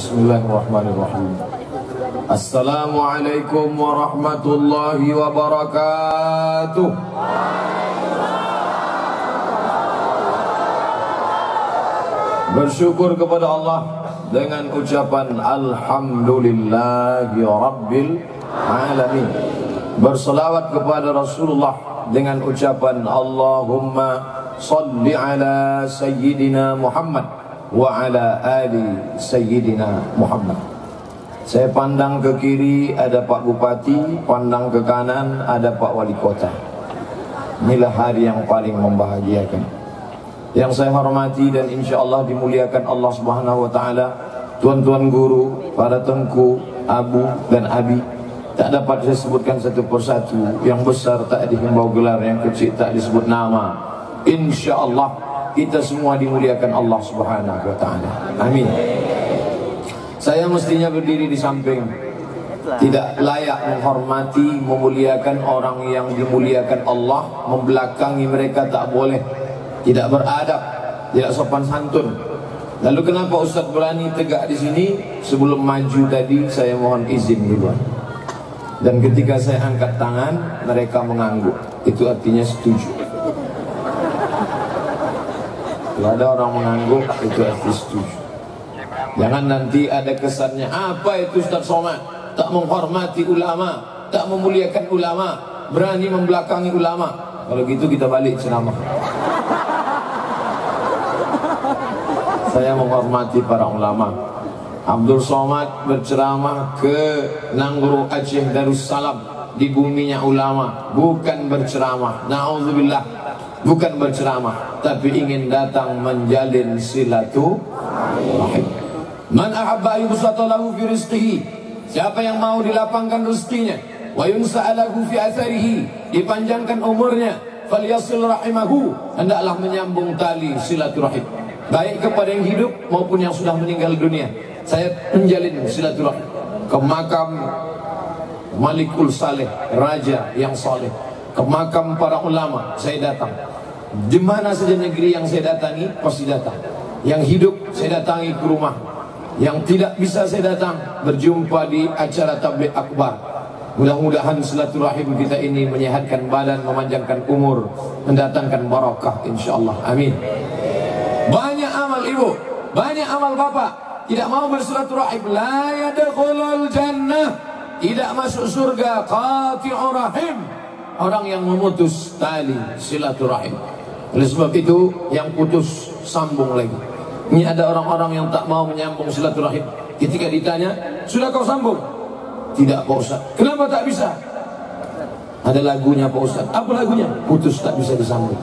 Bismillahirrahmanirrahim. Assalamualaikum warahmatullahi wabarakatuh. Bersyukur kepada Allah dengan ucapan Alhamdulillahi Rabbil Alamin. Berselawat kepada Rasulullah dengan ucapan Allahumma salli ala Sayyidina Muhammad wa ala ali Sayyidina Muhammad. Saya pandang ke kiri ada Pak Bupati, pandang ke kanan ada Pak Wali Kota. Inilah hari yang paling membahagiakan. Yang saya hormati dan insya Allah dimuliakan Allah Subhanahu wa Ta'ala, tuan-tuan guru, para tengku, abu dan abi. Tak dapat saya sebutkan satu persatu. Yang besar tak dihimbau gelar, yang kecil tak disebut nama. Insya Allah kita semua dimuliakan Allah Subhanahu wa Ta'ala. Amin. Saya mestinya berdiri di samping. Tidak layak menghormati, memuliakan orang yang dimuliakan Allah. Membelakangi mereka tak boleh. Tidak beradab, tidak sopan santun. Lalu kenapa Ustaz berani tegak di sini? Sebelum maju tadi saya mohon izin duluan. Dan ketika saya angkat tangan, mereka mengangguk. Itu artinya setuju. Kalau ada orang mengangguk, itu artinya setuju. Jangan nanti ada kesannya, apa itu Ustaz Somad? Tak menghormati ulama, tak memuliakan ulama, berani membelakangi ulama. Kalau gitu kita balik ceramah. Saya menghormati para ulama. Abdul Somad berceramah ke Nangguru Aceh Darussalam, di buminya ulama, bukan berceramah. Na'udzubillah, bukan berceramah, tapi ingin datang menjalin silaturahim. Man ahabba yubsata lahu fi rizqihi, siapa yang mau dilapangkan rezekinya, wa yunsa'alahu fi atharihi, dipanjangkan umurnya, falyasil rahimahu, hendaklah menyambung tali silaturahim, baik kepada yang hidup maupun yang sudah meninggal dunia. Saya menjalin silaturahim ke makam Malikul Saleh, raja yang saleh, ke makam para ulama saya datang. Di mana saja negeri yang saya datangi pasti datang. Yang hidup saya datangi ke rumah, yang tidak bisa saya datang berjumpa di acara tabligh akbar. Mudah-mudahan silaturahim kita ini menyehatkan badan, memanjangkan umur, mendatangkan barakah insyaallah. Amin. Banyak amal ibu, banyak amal bapak tidak mau bersilaturahim, la yadkhulul jannah, tidak masuk surga, qati'ur rahim, orang yang memutus tali silaturahim. Oleh sebab itu yang putus sambung lagi. Ini ada orang-orang yang tak mau menyambung silaturahim. Ketika ditanya, sudah kau sambung? Tidak Pak Ustaz. Kenapa tak bisa? Ada lagunya Pak Ustaz. Apa lagunya? Putus tak bisa disambung.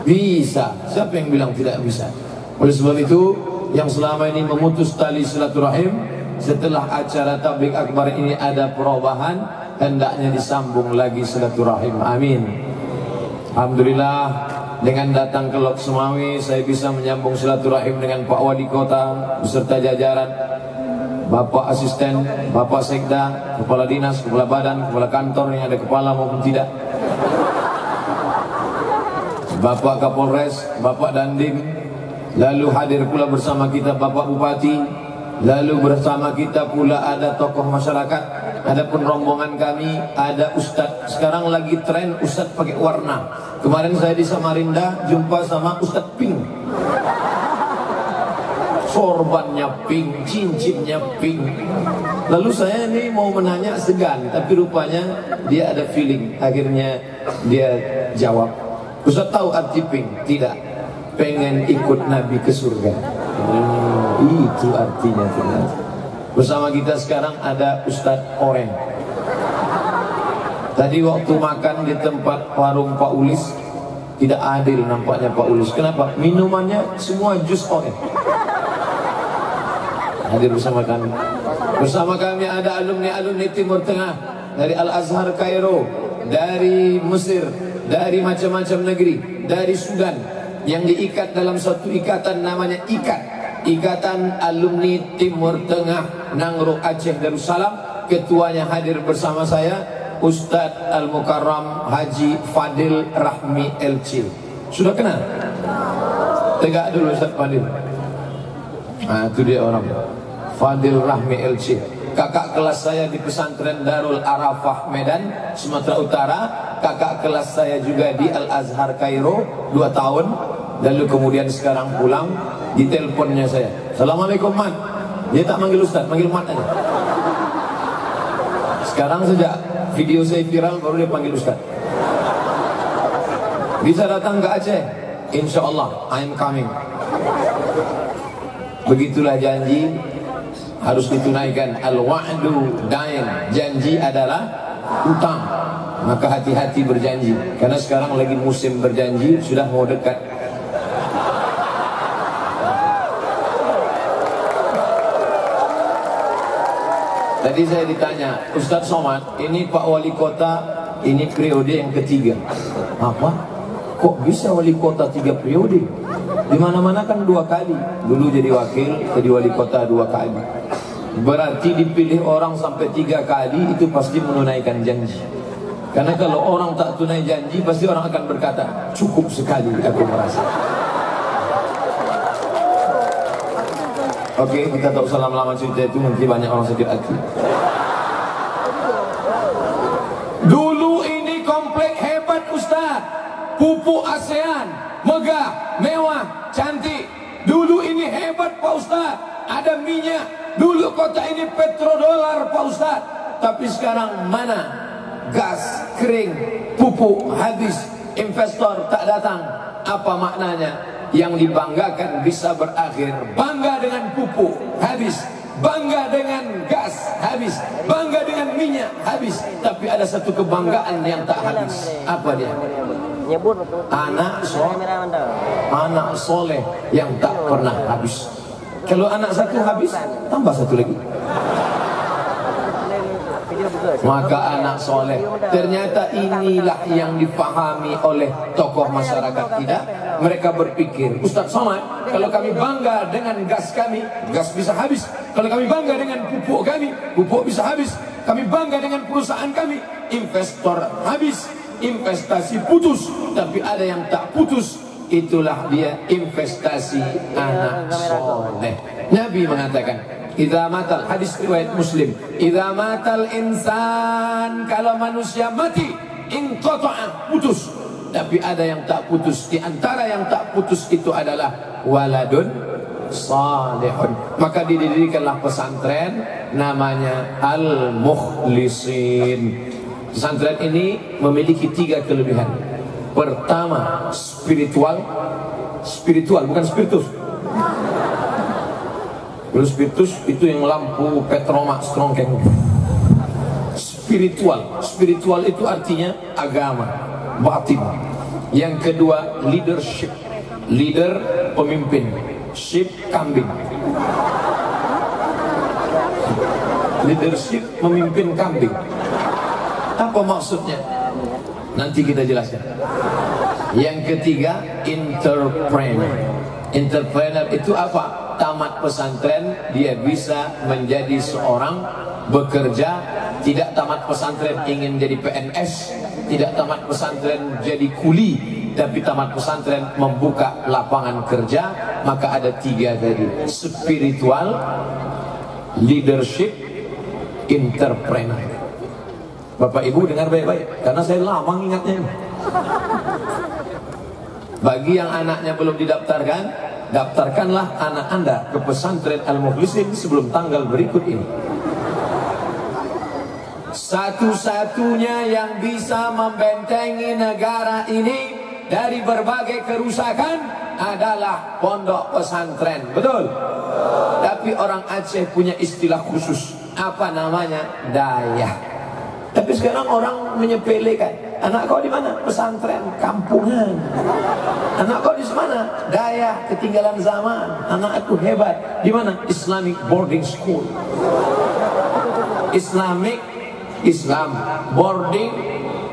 Bisa. Siapa yang bilang tidak bisa? Oleh sebab itu, yang selama ini memutus tali silaturahim, setelah acara tabligh akbar ini ada perubahan, hendaknya disambung lagi silaturahim. Amin. Alhamdulillah, dengan datang ke Lok Semawi saya bisa menyambung silaturahim dengan Pak Wali Kota beserta jajaran, Bapak Asisten, Bapak Sekda, Kepala Dinas, Kepala Badan, Kepala Kantor yang ada kepala maupun tidak, Bapak Kapolres, Bapak Dandim. Lalu hadir pula bersama kita Bapak Bupati. Lalu bersama kita pula ada tokoh masyarakat. Adapun rombongan kami ada Ustadz. Sekarang lagi tren Ustadz pakai warna. Kemarin saya di Samarinda jumpa sama Ustadz pink. Sorbannya pink, cincinnya pink. Lalu saya ini mau menanya segan, tapi rupanya dia ada feeling. Akhirnya dia jawab, Ustadz tahu arti pink? Tidak. Pengen ikut Nabi ke surga. Itu artinya ternyata. Bersama kita sekarang ada Ustadz Oren. Tadi waktu makan di tempat warung Pak Ulis, tidak adil nampaknya Pak Ulis. Kenapa? Minumannya semua jus oren. Hadir bersama kami. Bersama kami ada alumni-alumni Timur Tengah, dari Al-Azhar Kairo, dari Mesir, dari macam-macam negeri, dari Sudan, yang diikat dalam satu ikatan namanya Ikatan Alumni Timur Tengah Nangguru Aceh Darussalam. Ketuanya hadir bersama saya, Ustadz Al-Mukarram Haji Fadil Rahmi LC. Sudah kenal? Tegak dulu Ustadz Fadil. Nah, itu dia orang Fadil Rahmi LC. Kakak kelas saya di pesantren Darul Arafah Medan, Sumatera Utara. Kakak kelas saya juga di Al Azhar Kairo 2 tahun. Lalu kemudian sekarang pulang, di teleponnya saya, Assalamualaikum Mat. Dia tak manggil Ustaz, manggil Mat aja. Sekarang sejak video saya viral baru dia panggil Ustaz. Bisa datang ke Aceh? Insya Allah, I am coming. Begitulah janji harus ditunaikan. Al-wa'du dain, janji adalah utang. Maka hati-hati berjanji, karena sekarang lagi musim berjanji, sudah mau dekat. Tadi saya ditanya, Ustadz Somad, ini Pak Wali Kota, ini periode yang ketiga. Apa? Kok bisa wali kota 3 periode? Di mana-mana kan 2 kali. Dulu jadi wakil, jadi wali kota 2 kali. Berarti dipilih orang sampai 3 kali, itu pasti menunaikan janji. Karena kalau orang tak tunai janji, pasti orang akan berkata, cukup sekali aku merasa. Oke, kita tak usah lama-lama cerita itu, nanti banyak orang sakit hati. Dulu ini komplek hebat Ustaz, pupuk ASEAN, megah, mewah, cantik. Dulu ini hebat Pak Ustaz, ada minyak. Dulu kota ini petrodolar Pak Ustaz. Tapi sekarang mana? Gas, kering, pupuk, habis. Investor tak datang. Apa maknanya? Yang dibanggakan bisa berakhir. Bangga dengan pupuk, habis. Bangga dengan gas, habis. Bangga dengan minyak, habis. Tapi ada satu kebanggaan yang tak habis. Apa dia? Anak soleh yang tak pernah habis. Kalau anak satu habis, tambah satu lagi. Maka anak soleh, ternyata inilah yang dipahami oleh tokoh masyarakat kita. Mereka berpikir, Ustadz Somad, kalau kami bangga dengan gas kami, gas bisa habis. Kalau kami bangga dengan pupuk kami, pupuk bisa habis. Kami bangga dengan perusahaan kami, investor habis, investasi putus. Tapi ada yang tak putus, itulah dia investasi anak soleh. Nabi mengatakan, idza matal, hadis riwayat Muslim, idza matal insan, kalau manusia mati, inqata'a, putus. Tapi ada yang tak putus. Di antara yang tak putus itu adalah waladun salihun. Maka didirikanlah pesantren namanya Al-Mukhlisin. Pesantren ini memiliki 3 kelebihan. Pertama, spiritual. Spiritual, bukan spiritus. Kalau spiritus itu yang lampu Petromax strongkeng. Spiritual. Spiritual itu artinya agama, batin. Yang kedua, leadership. Leader, pemimpin. Sheep, kambing. Leadership, memimpin kambing. Apa maksudnya? Nanti kita jelaskan. Yang ketiga, entrepreneur. Entrepreneur itu apa? Tamat pesantren, dia bisa menjadi seorang bekerja. Tidak tamat pesantren ingin jadi PNS, tidak tamat pesantren jadi kuli, tapi tamat pesantren membuka lapangan kerja. Maka ada 3 tadi: spiritual, leadership, entrepreneur. Bapak Ibu dengar baik-baik, karena saya lama ingatnya. Bagi yang anaknya belum didaftarkan, daftarkanlah anak Anda ke pesantren Al-Mukhlisin sebelum tanggal berikut ini. Satu-satunya yang bisa membentengi negara ini dari berbagai kerusakan adalah pondok pesantren. Betul? Tapi orang Aceh punya istilah khusus. Apa namanya? Dayah. Tapi sekarang orang menyepelekan. Anak kau di mana? Pesantren, kampungan. Anak kau di mana? Dayah, ketinggalan zaman. Anak aku hebat. Di mana? Islamic boarding school. Islam boarding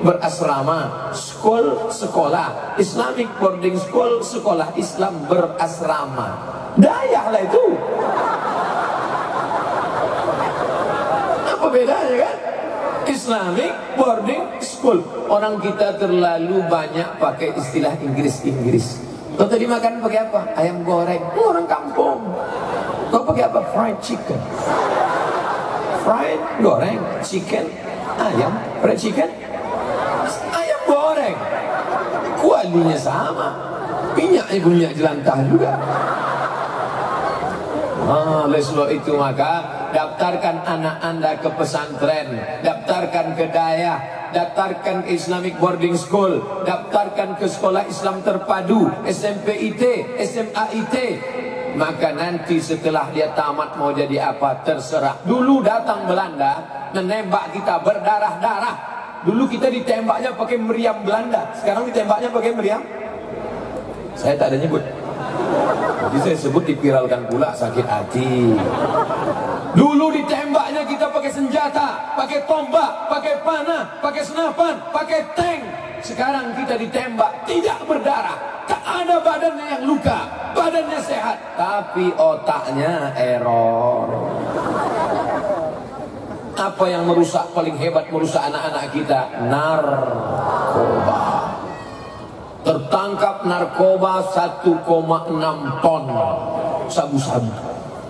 berasrama, school sekolah, Islamic boarding school sekolah Islam berasrama. Dayah lah itu. Apa bedanya kan? Islamic boarding school. Orang kita terlalu banyak pakai istilah Inggris. Kau tadi makan pakai apa? Ayam goreng. Orang kampung. Kau pakai apa? Fried chicken. Fried goreng, chicken ayam, fried chicken ayam goreng. Kualinya sama, minyaknya minyak jelantah juga. Oleh sebab itu maka daftarkan anak anda ke pesantren, daftarkan ke dayah, daftarkan ke Islamic Boarding School, daftarkan ke sekolah Islam terpadu, SMP IT, SMA IT. Maka nanti setelah dia tamat mau jadi apa terserah. Dulu datang Belanda menembak kita berdarah-darah. Dulu kita ditembaknya pakai meriam Belanda, sekarang ditembaknya pakai meriam. Saya tak ada nyebut. Jadi saya sebut dipiralkan pula, sakit hati. Dulu ditembaknya kita pakai senjata, pakai tombak, pakai panah, pakai senapan, pakai tank. Sekarang kita ditembak tidak berdarah, tak ada badannya yang luka, badannya sehat, tapi otaknya error. Apa yang merusak, paling hebat merusak anak-anak kita? Narkoba. Tertangkap narkoba 1,6 ton sabu-sabu.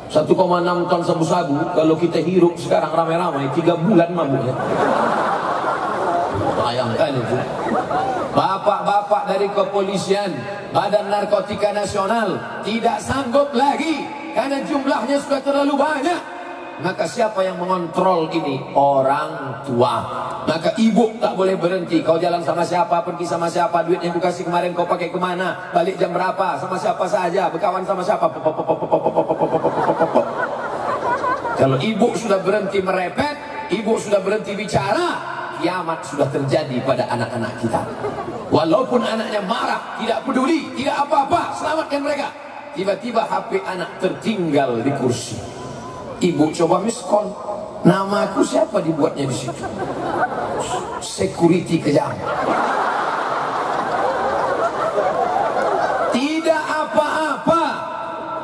1,6 ton sabu-sabu kalau kita hirup sekarang ramai-ramai 3 bulan mabuknya. Bayangkan itu. Bapak-bapak dari kepolisian, Badan Narkotika Nasional tidak sanggup lagi karena jumlahnya sudah terlalu banyak. Maka siapa yang mengontrol ini? Orang tua. Maka ibu tak boleh berhenti. Kau jalan sama siapa, pergi sama siapa, duit yang dikasih kemarin kau pakai kemana, balik jam berapa, sama siapa saja, berkawan sama siapa. Kalau ibu sudah berhenti merepet, ibu sudah berhenti bicara, kiamat sudah terjadi pada anak-anak kita. Walaupun anaknya marah, tidak peduli, tidak apa-apa, selamatkan mereka. Tiba-tiba HP anak tertinggal di kursi. Ibu coba miss call, nama aku siapa dibuatnya di situ? Security kejam. Tidak apa-apa,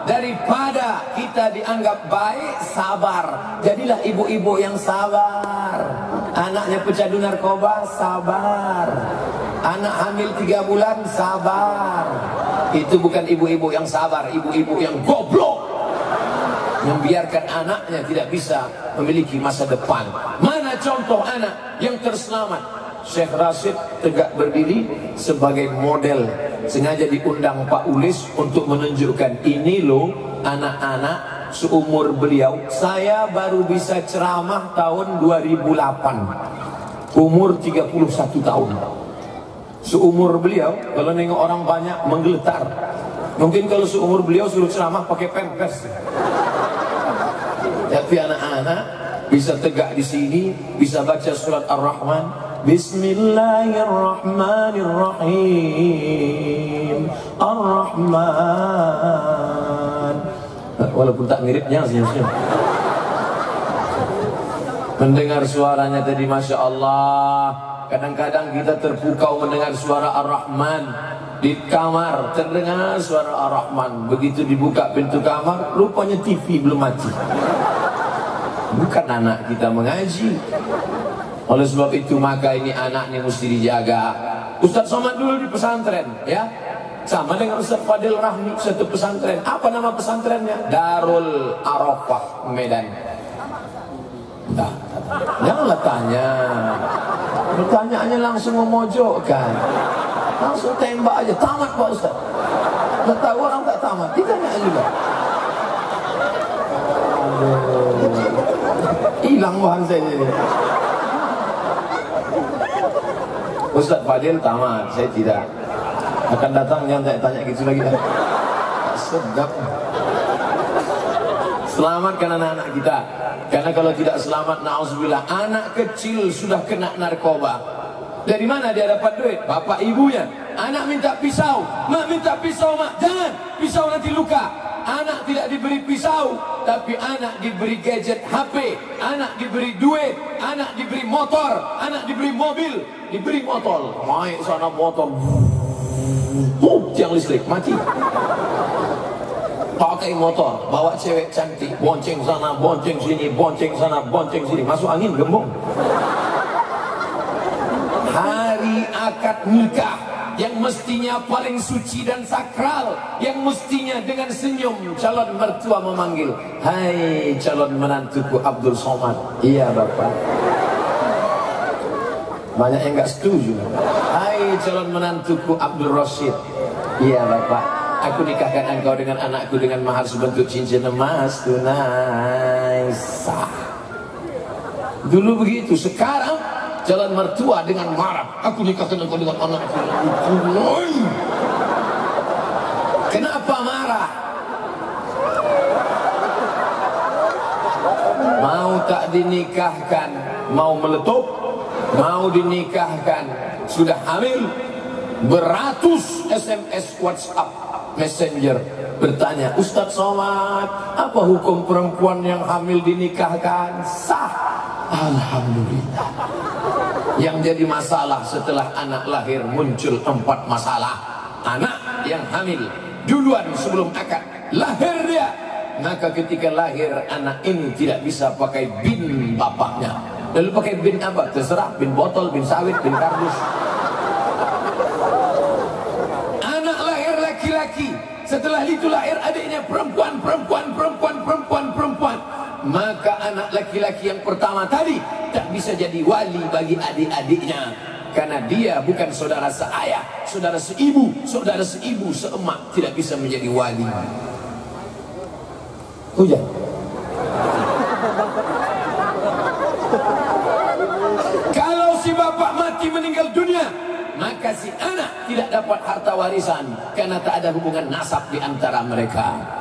daripada kita dianggap baik, sabar. Jadilah ibu-ibu yang sabar. Anaknya pecandu narkoba, sabar. Anak hamil 3 bulan, sabar. Itu bukan ibu-ibu yang sabar, ibu-ibu yang goblok, membiarkan anaknya tidak bisa memiliki masa depan. Mana contoh anak yang terselamat? Syekh Rashid tegak berdiri sebagai model. Sengaja diundang Pak Ulis untuk menunjukkan, ini loh anak-anak seumur beliau. Saya baru bisa ceramah tahun 2008, umur 31 tahun. Seumur beliau, kalau nengok orang banyak menggeletar. Mungkin kalau seumur beliau suruh ceramah pakai pampers. Tapi anak-anak bisa tegak di sini, bisa baca surat Ar-Rahman. Bismillahirrahmanirrahim. Ar-Rahman. Walaupun tak miripnya, senyum-senyum. Mendengar suaranya tadi, Masya Allah. Kadang-kadang kita terpukau mendengar suara Ar-Rahman. Di kamar terdengar suara Ar-Rahman. Begitu dibuka pintu kamar, rupanya TV belum mati. Bukan anak kita mengaji. Oleh sebab itu maka ini anak ini mesti dijaga. Ustaz Somad dulu di pesantren, ya, sama dengan Ustaz Fadil Rahmi, satu pesantren. Apa nama pesantrennya? Darul Arafah Medan. Nah, janganlah tanya. Pertanyaannya langsung memojokkan, langsung tembak aja. Tamat Pak Ustaz. Nggak tahu orang tak tamat, ditanya juga. Hilang bahan saya jadi. Ustaz Fadil tamat, saya tidak. Akan datang yang saya tanya gitu lagi. Sedap. Selamatkan anak-anak kita. Karena kalau tidak selamat, na'udzubillah, anak kecil sudah kena narkoba. Dari mana dia dapat duit? Bapak ibunya. Anak minta pisau, mak minta pisau, mak jangan, pisau nanti luka. Anak tidak diberi pisau, tapi anak diberi gadget HP, anak diberi duit, anak diberi motor, anak diberi mobil, diberi motor. Naik sana motor, tiang listrik mati. Pakai motor, bawa cewek cantik, bonceng sana, bonceng sini, bonceng sana, bonceng sini, masuk angin gembong. Hari akad nikah, yang mestinya paling suci dan sakral, yang mestinya dengan senyum calon mertua memanggil, "Hai calon menantuku Abdul Somad." "Iya Bapak." Banyak yang nggak setuju. "Hai calon menantuku Abdul Rashid." "Iya Bapak, aku nikahkan engkau dengan anakku dengan mahar sebentuk cincin emas tunai sah." Dulu begitu. Sekarang calon mertua dengan marah, "Aku nikahkan engkau dengan anakku." Kenapa marah? Mau tak dinikahkan, mau meletup, mau dinikahkan, sudah hamil, beratus SMS, WhatsApp, Messenger bertanya, "Ustadz Somad, apa hukum perempuan yang hamil dinikahkan?" Sah. Alhamdulillah. Yang jadi masalah setelah anak lahir muncul 4 masalah. Anak yang hamil duluan sebelum akad lahir dia, maka ketika lahir anak ini tidak bisa pakai bin bapaknya. Lalu pakai bin apa? Terserah, bin botol, bin sawit, bin kardus. Anak lahir laki-laki, setelah itu lahir adiknya perempuan. Maka anak laki-laki yang pertama tadi tak bisa jadi wali bagi adik-adiknya, karena dia bukan saudara seayah, saudara seibu, seemak, tidak bisa menjadi wali. Hujan. Kalau si bapak mati meninggal dunia, maka si anak tidak dapat harta warisan karena tak ada hubungan nasab di antara mereka.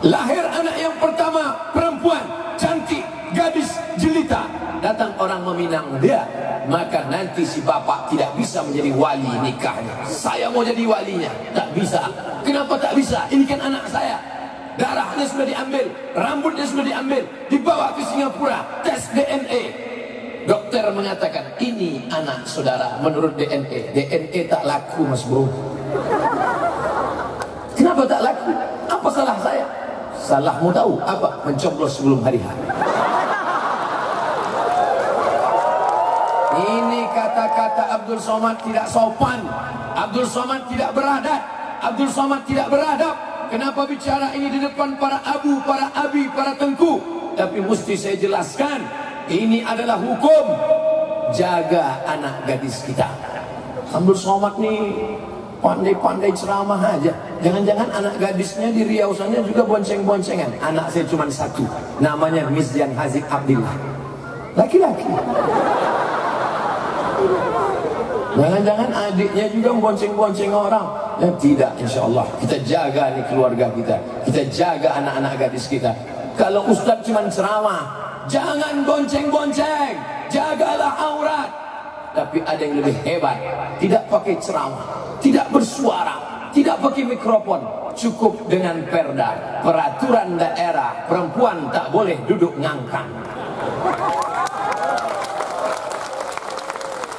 Lahir anak yang pertama perempuan, cantik, gadis jelita, datang orang meminang dia, maka nanti si bapak tidak bisa menjadi wali nikahnya. "Saya mau jadi walinya." Tak bisa. Kenapa tak bisa? Ini kan anak saya. Darahnya sudah diambil, rambutnya sudah diambil, dibawa ke Singapura, tes DNA. Dokter mengatakan ini anak saudara menurut DNA. DNA tak laku, Mas Bro. Kenapa tak laku? Apa salah saya? Salahmu tahu apa? Mencoblos sebelum hari H. Ini kata-kata Abdul Somad tidak sopan. Abdul Somad tidak beradat. Abdul Somad tidak beradab. Kenapa bicara ini di depan para abu, para abi, para tengku? Tapi mesti saya jelaskan, ini adalah hukum. Jaga anak gadis kita. Abdul Somad nih pandai-pandai ceramah aja. Jangan-jangan anak gadisnya di Riau sana juga bonceng-boncengan. Anak saya cuma satu, namanya Mizjan Hazik Abdillah, laki-laki. Jangan-jangan adiknya juga bonceng-bonceng orang. Dan tidak, insya Allah kita jaga nih keluarga kita, kita jaga anak-anak gadis kita. Kalau ustadz cuma ceramah, jangan bonceng-bonceng, jagalah aurat. Tapi ada yang lebih hebat, tidak pakai ceramah, tidak bersuara, tidak pakai mikrofon, cukup dengan perda, peraturan daerah, perempuan tak boleh duduk ngangkang.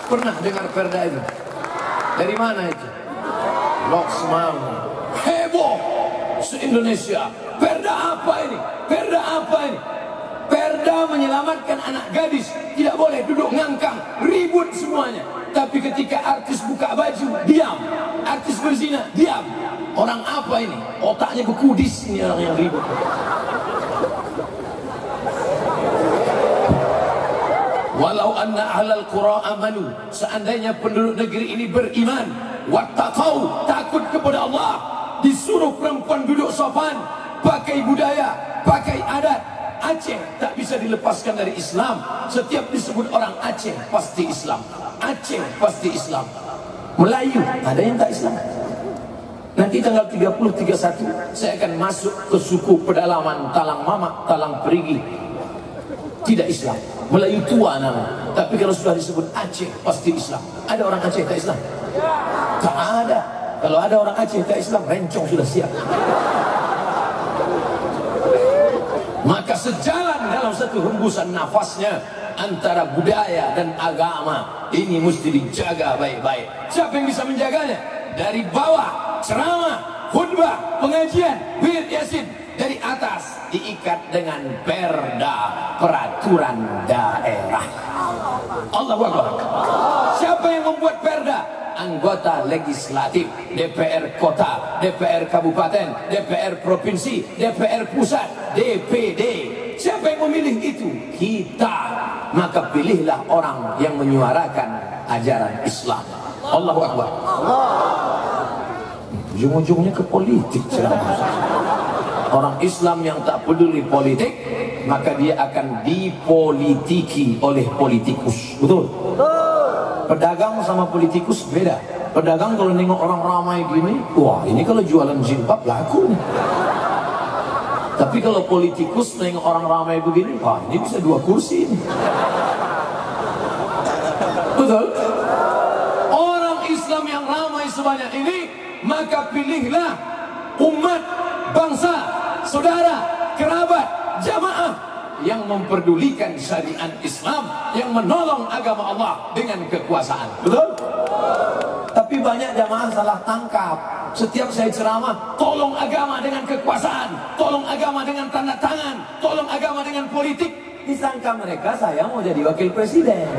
Pernah dengar perda itu? Dari mana itu? Lok Semau. Heboh se-Indonesia. Perda apa ini? Perda apa ini? Perda menyelamatkan anak gadis, tidak boleh duduk ngangkang, ribut semuanya. Tapi ketika artis buka baju, diam. Artis berzina, diam. Orang apa ini? Otaknya bekudis ini orang yang ribut. Walau anna ahlal qura amanu, seandainya penduduk negeri ini beriman, wattaqau, takut kepada Allah, disuruh perempuan duduk sopan, pakai budaya, pakai adat. Aceh tak bisa dilepaskan dari Islam. Setiap disebut orang Aceh pasti Islam. Aceh pasti Islam. Melayu ada yang tak Islam. Nanti tanggal 30, 31 saya akan masuk ke suku pedalaman Talang Mamak, Talang Perigi. Tidak Islam. Melayu tua nama. Tapi kalau sudah disebut Aceh pasti Islam. Ada orang Aceh tak Islam? Tak ada. Kalau ada orang Aceh tak Islam, rencong sudah siap. Maka sejalan dalam satu hembusan nafasnya antara budaya dan agama ini mesti dijaga baik-baik. Siapa yang bisa menjaganya? Dari bawah ceramah, khutbah, pengajian, wirid yasin. Dari atas diikat dengan perda, peraturan daerah. Allahu Akbar. Siapa yang membuat perda? anggota legislatif, DPR kota, DPR kabupaten, DPR provinsi, DPR pusat, DPD. Siapa yang memilih itu? Kita. Maka pilihlah orang yang menyuarakan ajaran Islam. Allahu Akbar. Ujung-ujungnya ke politik. Orang Islam yang tak peduli politik, maka dia akan dipolitiki oleh politikus. Betul? Pedagang sama politikus beda. Pedagang kalau nengok orang ramai gini, wah ini kalau jualan jilbab laku nih. Tapi kalau politikus nengok orang ramai begini, wah ini bisa 2 kursi nih. Betul? Orang Islam yang ramai sebanyak ini, maka pilihlah umat, bangsa, saudara, kerabat, jamaah yang memperdulikan syariat Islam, yang menolong agama Allah dengan kekuasaan. Betul? Tapi banyak jamaah salah tangkap. Setiap saya ceramah, tolong agama dengan kekuasaan, tolong agama dengan tanda tangan, tolong agama dengan politik. Disangka mereka saya mau jadi wakil presiden.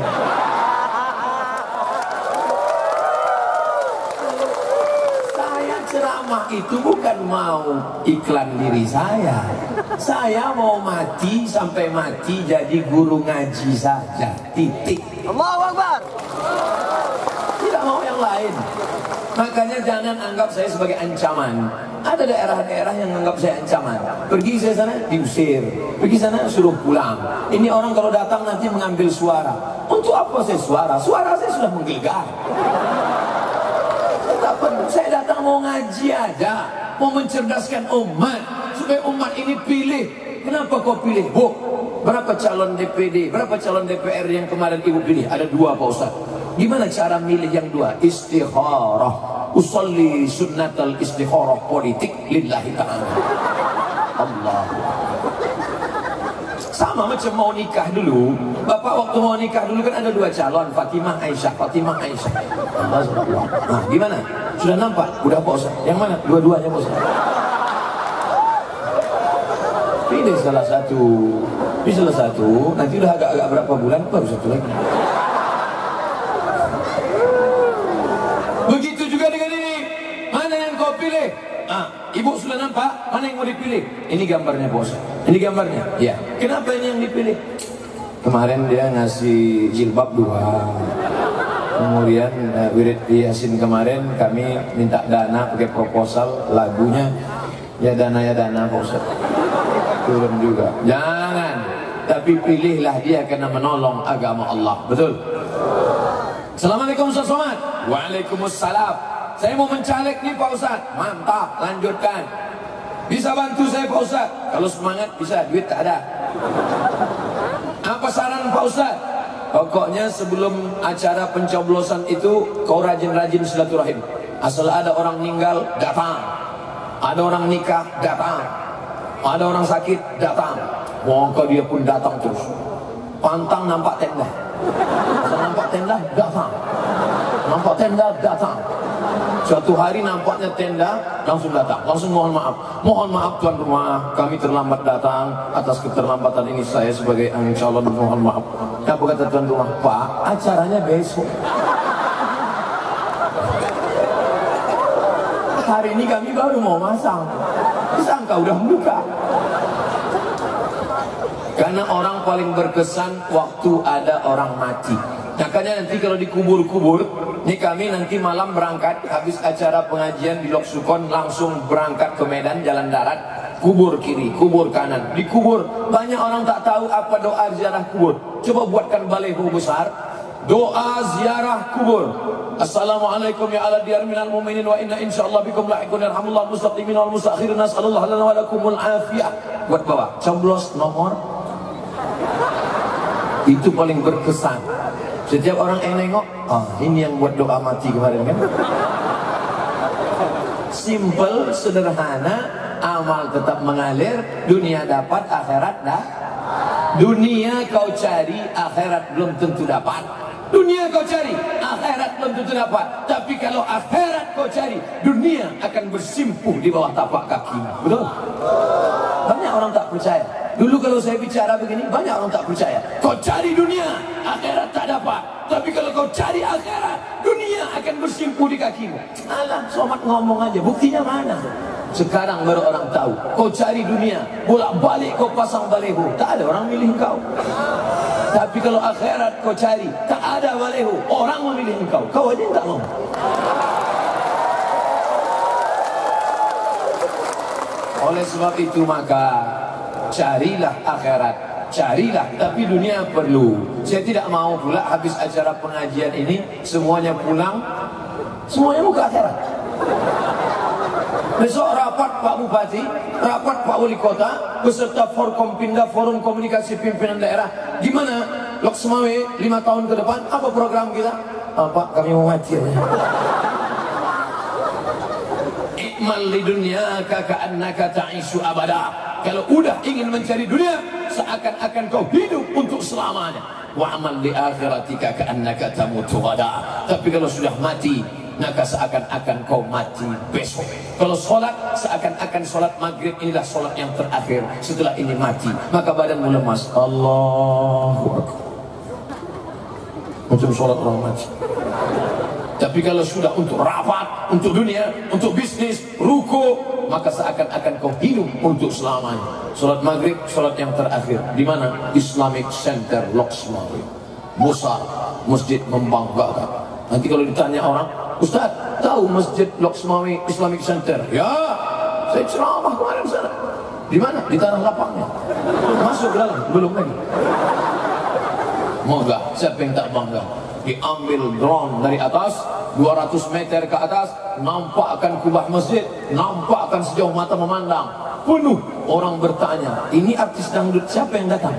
Saya ceramah itu bukan mau iklan diri saya. Saya mau mati sampai mati jadi guru ngaji saja. Titik. Allahu Akbar. Tidak mau yang lain. Makanya jangan anggap saya sebagai ancaman. Ada daerah-daerah yang anggap saya ancaman. Pergi saya sana diusir, pergi sana suruh pulang. Ini orang kalau datang nanti mengambil suara. Untuk apa saya suara? Suara saya sudah menggelegar. Saya datang mau ngaji aja, mau mencerdaskan umat supaya umat ini pilih. Kenapa kau pilih? Bu, berapa calon DPD, berapa calon DPR yang kemarin ibu pilih? Ada 2 Pak Ustaz. Gimana cara milih yang 2? Istikharah. Usolli sunnatal istikharah politik lillahi ta'ala. Allah. Sama macam mau nikah dulu. Bapak waktu mau nikah dulu kan ada 2 calon, Fatimah Aisyah, Fatimah Aisyah. Allah subhanahu. Nah, gimana? Sudah nampak? Udah Pak Ustaz. Yang mana? Dua-duanya Pak Ustaz. Pilih salah satu. Pilih salah satu. Nanti udah agak-agak berapa bulan baru satu lagi. Begitu juga dengan ini. Mana yang kau pilih? Ibu sudah nampak? Mana yang mau dipilih? Ini gambarnya bos. Ini gambarnya. Ya. Kenapa ini yang dipilih? Kemarin dia ngasih jilbab 2. Kemudian wirid Yasin kemarin kami minta dana pakai proposal lagunya ya dana bos. Turun juga. Jangan. Tapi pilihlah dia karena menolong agama Allah. Betul? Assalamualaikum Ustaz Somad. Waalaikumsalam. Saya mau mencalek nih Pak Ustaz. Mantap, lanjutkan. Bisa bantu saya Pak Ustaz? Kalau semangat bisa, duit tak ada. Apa saran Pak Ustaz? Pokoknya sebelum acara pencoblosan itu kau rajin-rajin silaturahim. Asal ada orang meninggal, datang. Ada orang nikah, datang. Ada orang sakit, datang. Maka dia pun datang terus. Pantang nampak tenda. Asal nampak tenda, datang. Nampak tenda, datang. Suatu hari nampaknya tenda, langsung datang, langsung mohon maaf. Mohon maaf tuan rumah, kami terlambat datang. Atas keterlambatan ini saya sebagai calon mohon maaf. Apa kata tuan rumah? Pak, acaranya besok. Hari ini kami baru mau masang. Disangka udah buka. Karena orang paling berkesan waktu ada orang mati. Makanya nanti kalau dikubur-kubur, ini kami nanti malam berangkat, habis acara pengajian di Lok Sukon langsung berangkat ke Medan jalan darat, kubur kiri, kubur kanan, dikubur. Banyak orang tak tahu apa doa ziarah kubur. Coba buatkan baliho besar, doa ziarah kubur. Assalamualaikum ya ala diyar minal mu'minin wa inna insyaallah bikum lahiqun yarhamullah mustaqimin wal mustakhirin nas'alullah lana wa lakumul afiyah. Buat bawah, coblos nomor. Itu paling berkesan. Setiap orang yang nengok, ini yang buat doa mati kemarin kan. Simple, sederhana, amal tetap mengalir, dunia dapat, akhirat dah. Dunia kau cari, akhirat belum tentu dapat. Dunia kau cari, akhirat belum tentu dapat. Tapi kalau akhirat kau cari, dunia akan bersimpuh di bawah tapak kaki. Betul? Banyak orang tak percaya. Dulu kalau saya bicara begini, banyak orang tak percaya. Kau cari dunia, akhirat tak dapat. Tapi kalau kau cari akhirat, dunia akan bersimpuh di kakimu. Alah, Somad ngomong aja, buktinya mana? Sekarang baru orang tahu. Kau cari dunia, bolak-balik kau pasang baleho, tak ada orang milih kau. Tapi kalau akhirat kau cari, tak ada baleho, orang memilih engkau. Kau aja tak mau. Oleh sebab itu maka carilah akhirat, carilah, tapi dunia perlu. Saya tidak mau pula habis acara pengajian ini semuanya pulang, semuanya mau ke akhirat. Besok rapat Pak Bupati, rapat Pak Wali Kota beserta Forkompinda, Forum Komunikasi Pimpinan Daerah. Gimana Lok Semawe 5 tahun ke depan? Apa program kita? Pak, kami mau mati aja. Ikmal li dunya ka'annaka ta'ishu abada. Kalau udah ingin mencari dunia, seakan-akan kau hidup untuk selamanya. Wa amal li akhiratika ka'annaka tamutu ghada. Tapi kalau sudah mati, maka seakan-akan kau mati besok. Kalau sholat, seakan-akan sholat maghrib inilah sholat yang terakhir. Setelah ini mati, maka badanmu lemas. Allahu Akbar. Macam sholat orang mati. Tapi kalau sudah untuk rapat, untuk dunia, untuk bisnis, ruko, maka seakan-akan kau hidup untuk selamanya. Sholat maghrib, sholat yang terakhir. Di mana? Islamic Center Lok Semawe. Besar, masjid membanggakan. Nanti kalau ditanya orang, Ustaz, tahu Masjid Lok Semawe Islamic Center? Ya, saya ceramah kemarin sana. Di mana? Di tanah lapangnya. Masuk ke dalam? Belum lagi. Moga, siapa yang tak bangga? Diambil drone dari atas, 200 meter ke atas, nampakkan kubah masjid, nampakkan sejauh mata memandang. Penuh orang bertanya, ini artis dangdut siapa yang datang?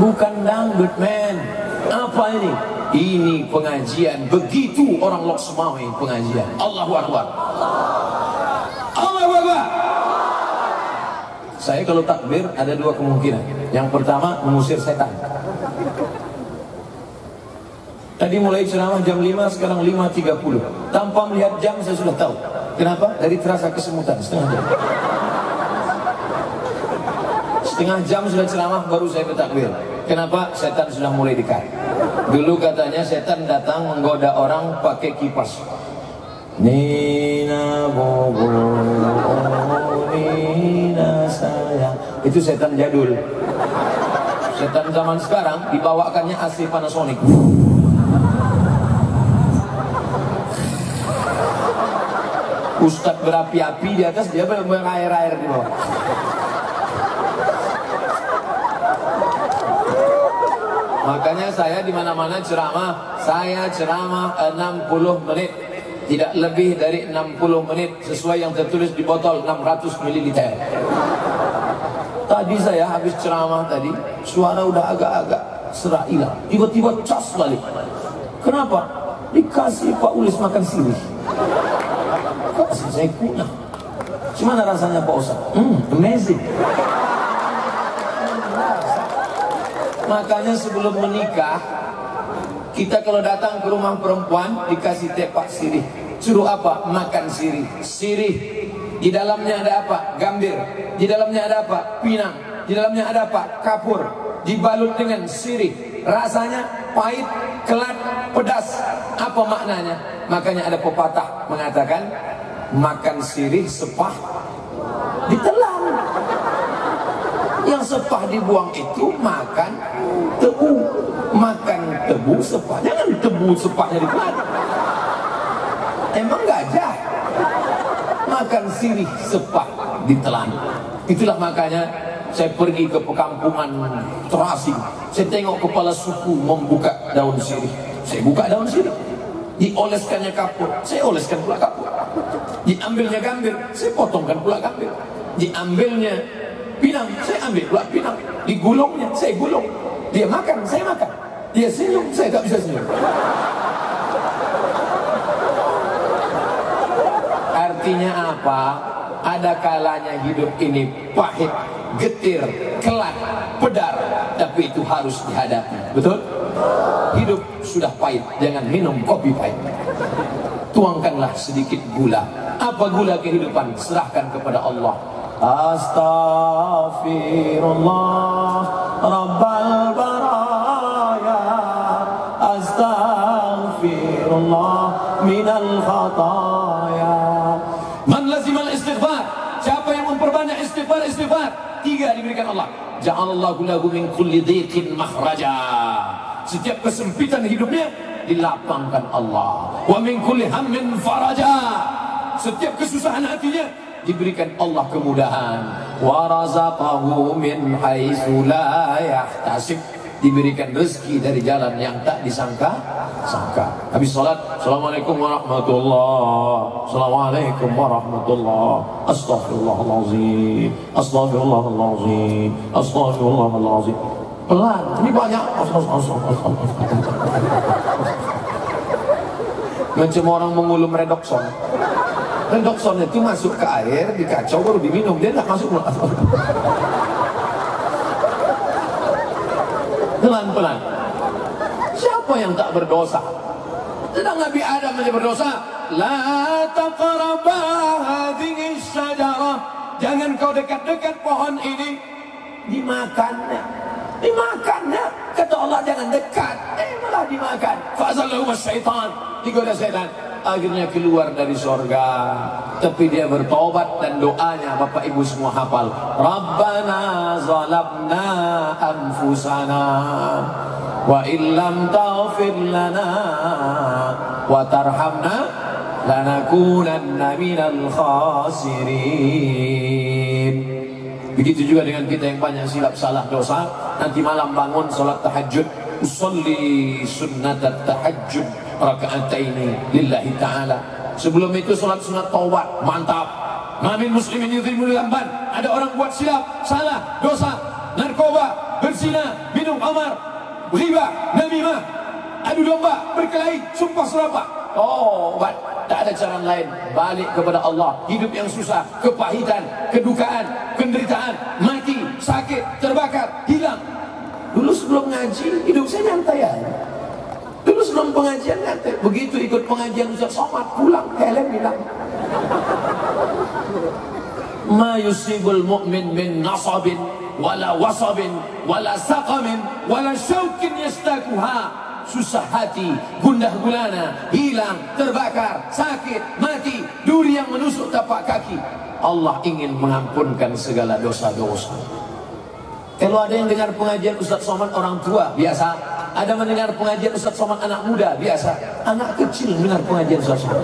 Bukan dangdut, men. Apa ini? Ini pengajian. Begitu orang Lok Semawe pengajian. Allahu Akbar. Allahu Akbar. Saya kalau takbir ada dua kemungkinan. Yang pertama, mengusir setan. Tadi mulai ceramah jam 5, sekarang 5.30. Tanpa melihat jam saya sudah tahu. Kenapa? Dari terasa kesemutan setengah jam. Setengah jam sudah ceramah baru saya bertakbir. Kenapa? Setan sudah mulai dekat. Dulu katanya setan datang menggoda orang pakai kipas. Nina bobo, oh Nina sayang. Itu setan jadul. Setan zaman sekarang dibawakannya AC Panasonic. Ustadz berapi-api di atas, dia berair-air di bawah. Makanya saya di mana-mana ceramah, saya ceramah 60 menit, tidak lebih dari 60 menit sesuai yang tertulis di botol 600 ml. Tadi saya habis ceramah tadi, suara udah agak-agak serak hilang, tiba-tiba cas balik. Kenapa? Dikasih Pak Ulis makan sirih. Kasih saya kunyah. Gimana rasanya Pak Ustaz? Amazing. Makanya sebelum menikah, kita kalau datang ke rumah perempuan dikasih tepak sirih. Suruh apa? Makan sirih. Sirih. Di dalamnya ada apa? Gambir. Di dalamnya ada apa? Pinang. Di dalamnya ada apa? Kapur. Dibalut dengan sirih. Rasanya pahit, kelat, pedas. Apa maknanya? Makanya ada pepatah mengatakan, makan sirih sepah ditelan. Yang sepah dibuang itu makan tebu. Makan tebu sepah. Jangan tebu sepahnya ditelan. Emang gajah makan sirih sepah ditelan. Itulah makanya saya pergi ke perkampungan terasing. Saya tengok kepala suku membuka daun sirih. Saya buka daun sirih. Dioleskannya kapur, saya oleskan pula kapur. Diambilnya gambir, saya potongkan pula gambir. Diambilnya pinang, saya ambil pula pinang. Digulungnya, saya gulung. Dia makan, saya makan. Dia senyum, saya tak bisa senyum. Artinya apa? Ada kalanya hidup ini pahit, getir, kelat, pedar, tapi itu harus dihadapi. Betul? Hidup sudah pahit, jangan minum kopi pahit. Tuangkanlah sedikit gula. Apa gula kehidupan? Serahkan kepada Allah. Astaghfirullah Rabbal baraya, astaghfirullah minal khataya. Man lazimal istighfar, siapa yang memperbanyak istighfar, 3 diberikan Allah. Ja'alallahu lahu min kulli dhiqin makhraja. Setiap kesempitan hidupnya dilapangkan Allah. Wa min kulli hammin faraja. Setiap kesusahan hatinya diberikan Allah kemudahan. Wa razaqahu min haitsu la yahtasib. Diberikan rezeki dari jalan yang tak disangka-sangka. Habis salat, assalamualaikum warahmatullah, assalamualaikum warahmatullah, astaghfirullahalazim, astaghfirullahalazim, astaghfirullahalazim. Pelan, ini banyak. Macam orang mengulum redoxon. Redoxon itu masuk ke air, dikacau baru diminum, dia tak masuk. Pelan-pelan. Siapa yang tak berdosa? Sedang Nabi Adam saja berdosa. La taqraba hadhihi syajarah. Jangan kau dekat-dekat pohon ini. Dimakannya. Kata Allah jangan dekat. Malah dimakan. Fa'azallahu syaitan. Digoda syaitan. Akhirnya keluar dari surga. Tapi dia bertobat dan doanya Bapak Ibu semua hafal. Rabbana zalamna anfusana wa illam taghfir lana wa tarhamna lanakunanna minal khasirin. Begitu juga dengan kita yang banyak silap salah dosa. Nanti malam bangun salat tahajud, usolli sunnatat tahajjud raka'ataini lillahi ta'ala. Sebelum itu salat sunat taubat, mantap. Mamin muslimin yudhimul lamban. Ada orang buat silap, salah, dosa, narkoba, berzina, minum khamar, riba, namimah, adu domba, berkelahi, sumpah serapah. Taubat, tak ada cara lain. Balik kepada Allah. Hidup yang susah, kepahitan, kedukaan, penderitaan, mati, sakit, terbakar, hilang. Dulu sebelum ngaji, hidup saya nyantai aja. Dulu sebelum pengajian nyantai. Begitu ikut pengajian Ustaz Somad, pulang, helm hilang. Ma yusibul mu'min min nasabin wala wasabin wala saqamin wala syaukin yastakuha. Susah hati, gundah gulana, hilang, terbakar, sakit, mati, duri yang menusuk tapak kaki. Allah ingin mengampunkan segala dosa-dosa. Kalau ada yang dengar pengajian Ustaz Somad orang tua, biasa. Ada mendengar pengajian Ustaz Somad anak muda, biasa. Anak kecil mendengar pengajian Ustaz Somad,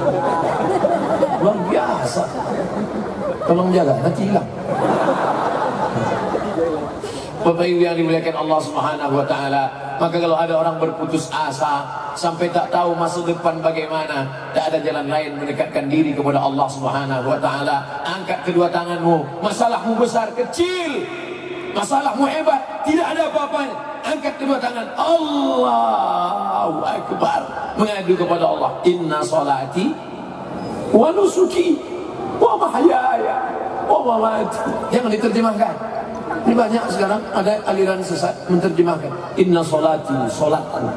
luar biasa. Tolong jaga, nanti hilang. Bapak Ibu yang dimuliakan Allah Subhanahu wa taala, maka kalau ada orang berputus asa sampai tak tahu masa depan bagaimana, tak ada jalan lain mendekatkan diri kepada Allah Subhanahu wa taala. Angkat kedua tanganmu, masalahmu besar kecil, masalahmu hebat, tidak ada apa-apanya. Angkat kedua tangan, Allahu Akbar, mengadu kepada Allah. Inna salati wa nusuki wa mahyaya wa mamati. Jangan diterjemahkan. Ini banyak sekarang ada aliran sesat menerjemahkan. Inna salati, salatku,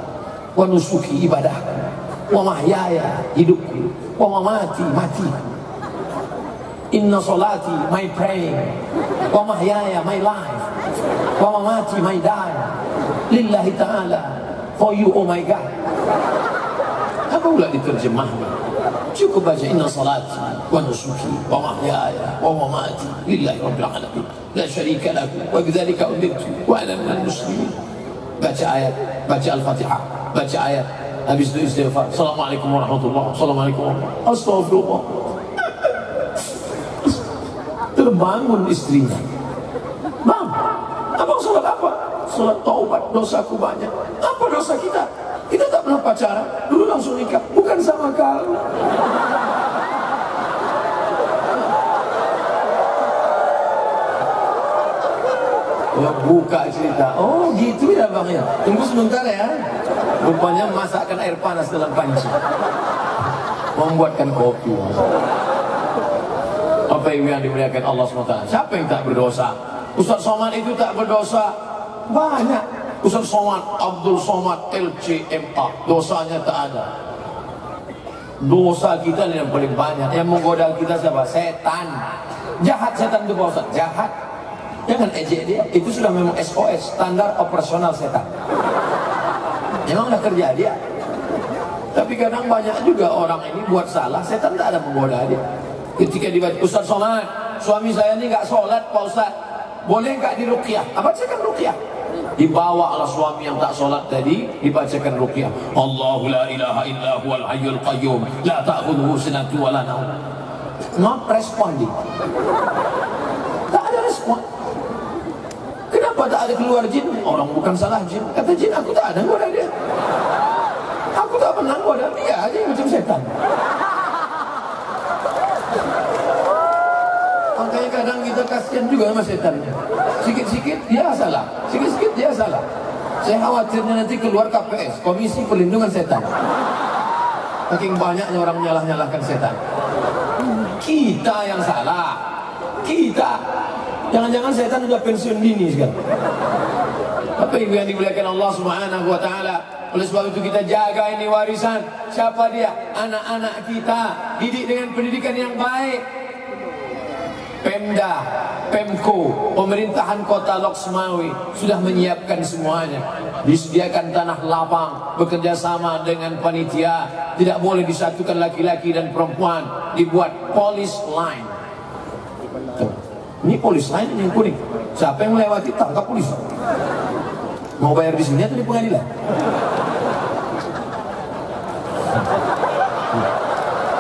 wa nusuki, ibadahku, wa mahyaya, hidupku, wa mamati, matiku. Inna salati, my praying, wa mahyaya, my life, wa mamati, my die, lillahi ta'ala, for you, oh my God. Apa pula diterjemahkan? Cukup baca inna salati wa nusuki wa mahyaya wa mamati lillahi rabbil alamin la syarika lahu wa bidzalika umirtu wa ana minal muslimin. Baca ayat, baca Al-Fatihah, baca ayat, habis itu istighfar. Assalamualaikum warahmatullahi wabarakatuh. Assalamualaikum warahmatullahi wabarakatuh. Astagfirullah. Terbangun istrinya. Bang, abang salat apa? Salat taubat, dosaku banyak. Apa dosa kita? Kita tak pernah pacaran, dulu langsung nikah, bukan sama kali. Ya, buka cerita. Oh gitu ya bang ya. Tunggu sebentar ya. Rupanya masakkan air panas dalam panci, membuatkan kopi. Apa yang dimuliakan Allah SWT? Siapa yang tak berdosa? Ustaz Somad itu tak berdosa. Banyak. Ustaz Somad, Abdul Somad, LCMA, dosanya tak ada. Dosa kita yang paling banyak. Yang menggoda kita siapa? Setan. Jahat setan itu Pak Ustaz, jahat. Jangan ejek dia. Itu sudah memang SOS, standar operasional setan. Memang udah kerja dia. Tapi kadang banyak juga orang ini buat salah, setan tak ada menggoda dia. Ketika dibaca, Ustaz Somad, suami saya ini nggak sholat Pak Ustaz, boleh nggak diruqyah? Bacakan ruqyah. Dibawalah suami yang tak sholat tadi, dibacakan ruqyah. Allahu la ilaha illa huwal hayyul qayyum, la ta'khudhuhu sinatun wa la naum. Not responding. Tak ada respon. Kenapa tak ada keluar jin? Orang bukan salah jin. Kata jin, aku tak ada goda dia. Aku tak pernah goda dia aja macam setan. Makanya kadang kita kasihan juga sama setannya. Sikit-sikit dia salah, sikit-sikit dia salah. Saya khawatirnya nanti keluar KPS, Komisi Perlindungan Setan. Saking banyaknya orang nyalah-nyalahkan setan. Kita yang salah. Kita. Jangan-jangan setan sudah pensiun dini sekarang. Apa ibu yang dimuliakan Allah Subhanahu wa taala? Oleh sebab itu kita jaga ini warisan. Siapa dia? Anak-anak kita. Didik dengan pendidikan yang baik. Pemda, Pemko, pemerintahan kota Loksmawe sudah menyiapkan semuanya. Disediakan tanah lapang, bekerja sama dengan panitia. Tidak boleh disatukan laki-laki dan perempuan. Dibuat police line. Ini police line yang kuning. Siapa yang melewati tangkap polisi. Mau bayar di sini atau di pengadilan?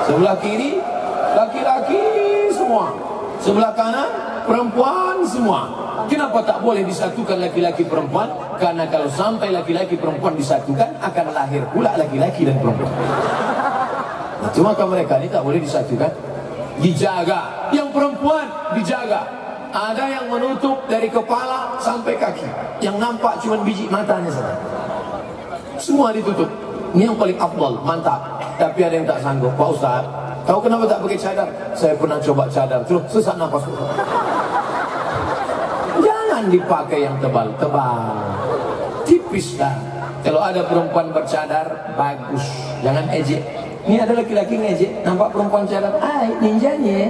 Sebelah kiri laki-laki semua. Sebelah kanan perempuan semua. Kenapa tak boleh disatukan laki-laki perempuan? Karena kalau sampai laki-laki perempuan disatukan, akan lahir pula laki-laki dan perempuan. Nah, cuma mereka ini tak boleh disatukan. Dijaga. Yang perempuan dijaga. Ada yang menutup dari kepala sampai kaki. Yang nampak cuma biji matanya saja. Semua ditutup. Ini yang paling afdal, mantap. Tapi ada yang tak sanggup. Pak Ustaz, tahu kenapa tak pakai cadar? Saya pernah coba cadar, terus sesak nafas. Jangan dipakai yang tebal-tebal, tipis dah. Kalau ada perempuan bercadar, bagus. Jangan ejek. Ini ada laki-laki ngejek, nampak perempuan cadar, ninjanya.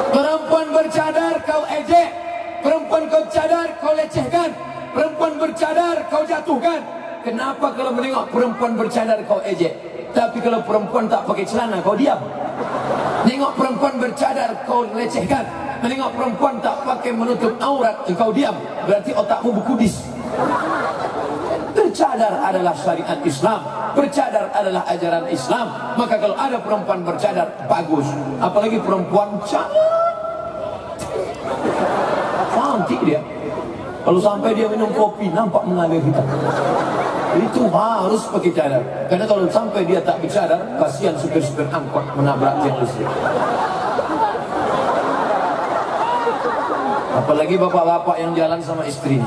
Perempuan bercadar kau ejek, perempuan kau cadar kau lecehkan, perempuan bercadar kau jatuhkan. Kenapa kalau menengok perempuan bercadar kau ejek? Tapi kalau perempuan tak pakai celana kau diam. Nengok perempuan bercadar kau lecehkan. Menengok perempuan tak pakai menutup aurat kau diam. Berarti otakmu berkudis. Bercadar adalah syariat Islam. Bercadar adalah ajaran Islam. Maka kalau ada perempuan bercadar, bagus. Apalagi perempuan cantik dia. Kalau sampai dia minum kopi, nampak mengalir hitam. Itu harus pakai cadar. Karena kalau sampai dia tak bercadar, kasihan supir-supir angkot menabrak tiang listrik. Apalagi bapak-bapak yang jalan sama istrinya.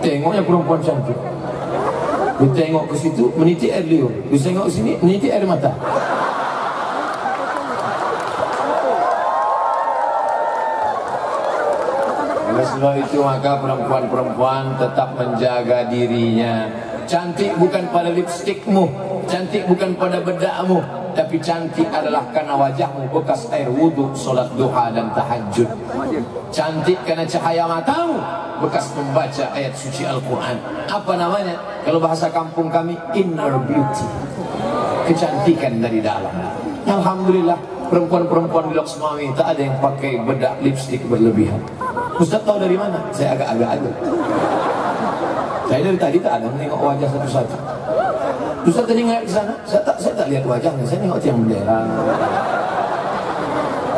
Tengoknya perempuan cantik. Dia tengok ke situ, meniti air liur. Dia tengok ke sini, meniti air mata. Oleh sebab itu maka perempuan-perempuan tetap menjaga dirinya. Cantik bukan pada lipstikmu, cantik bukan pada bedakmu, tapi cantik adalah karena wajahmu bekas air wudhu, solat duha dan tahajud. Cantik karena cahaya matamu, bekas membaca ayat suci Al-Quran. Apa namanya? Kalau bahasa kampung kami, inner beauty. Kecantikan dari dalam. Alhamdulillah, perempuan-perempuan di Loksmawe tak ada yang pakai bedak lipstik berlebihan. Ustaz tahu dari mana? Saya agak-agak. Saya dari tadi tak ada menengok wajah satu-satu. Ustaz tadi ngeliat ke sana, saya tak lihat wajahnya, saya nengok tiang bendera.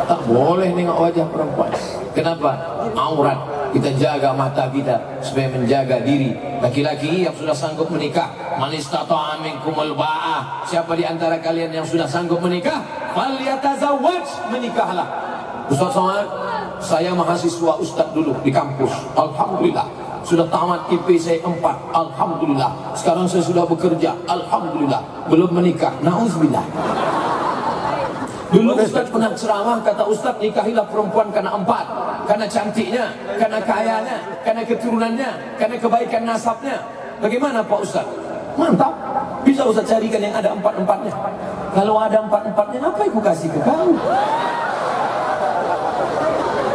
Tak boleh nengok wajah perempuan. Kenapa? Aurat. Kita jaga mata kita supaya menjaga diri. Laki-laki yang sudah sanggup menikah, man istata'a minkumul ba'ah. Siapa di antara kalian yang sudah sanggup menikah, falyatazawwaj, menikahlah. Ustaz Somad, saya mahasiswa Ustaz dulu di kampus. Alhamdulillah. Sudah tamat IP saya 4. Alhamdulillah. Sekarang saya sudah bekerja. Alhamdulillah. Belum menikah. Nauzubillah. Dulu Ustaz pernah ceramah, kata Ustaz, nikahilah perempuan karena 4. Karena cantiknya, karena kayanya, karena keturunannya, karena kebaikan nasabnya. Bagaimana Pak Ustaz? Mantap. Bisa Ustaz carikan yang ada 4-4-nya. Kalau ada 4-4-nya, apa ibu kasih ke kamu?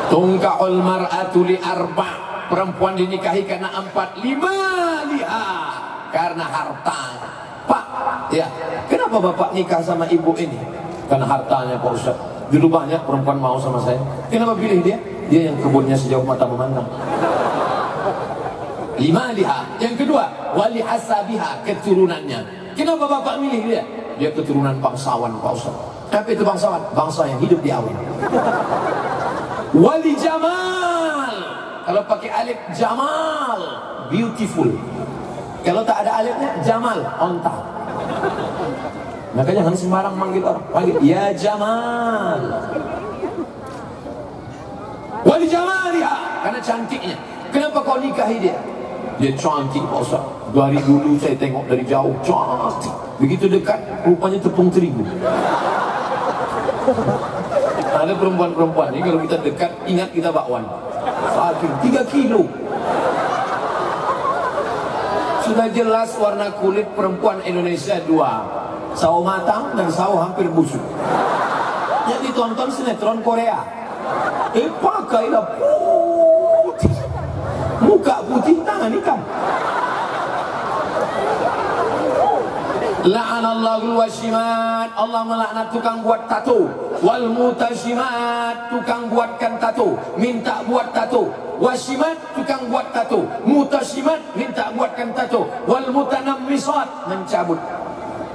Tungka'ul mar'atu li arba'. Perempuan dinikahi karena 4. 5 lihat. karena harta. Pak, ya, kenapa bapak nikah sama ibu ini? Karena hartanya Pak Ustaz. Dulu banyak perempuan mau sama saya. Kenapa pilih dia? Dia yang kebunnya sejauh mata memandang. Lima liha. Yang kedua, wali hasabiha, keturunannya. Kenapa bapak milih dia? Dia keturunan bangsawan Pak Ustaz. Tapi itu bangsawan, bangsa yang hidup di awan. Wali jamal. Kalau pakai alif jamal, beautiful. Kalau tak ada alifnya jamal, onta. Maka jangan sembarang manggil orang. Panggil ya jamal. Wali jamal ya, karena cantiknya. Kenapa kau nikahi dia? Dia cantik Pak Ustaz. Dari dulu saya tengok dari jauh, cantik. Begitu dekat, rupanya tepung terigu. Ada perempuan-perempuan ini kalau kita dekat, ingat kita bakwan. Sakit 3 kilo. Sudah jelas warna kulit perempuan Indonesia 2, sawo matang dan sawo hampir busuk. Yang ditonton sinetron Korea. Pakailah putih, muka putih, tangan hitam. La'anallahul washimat, Allah melaknat tukang buat tato. Wal mutashimat, tukang buatkan tato, minta buat tato. Washimat, tukang buat tato. Mutashimat, minta buatkan tato. Wal mutanammisat, mencabut,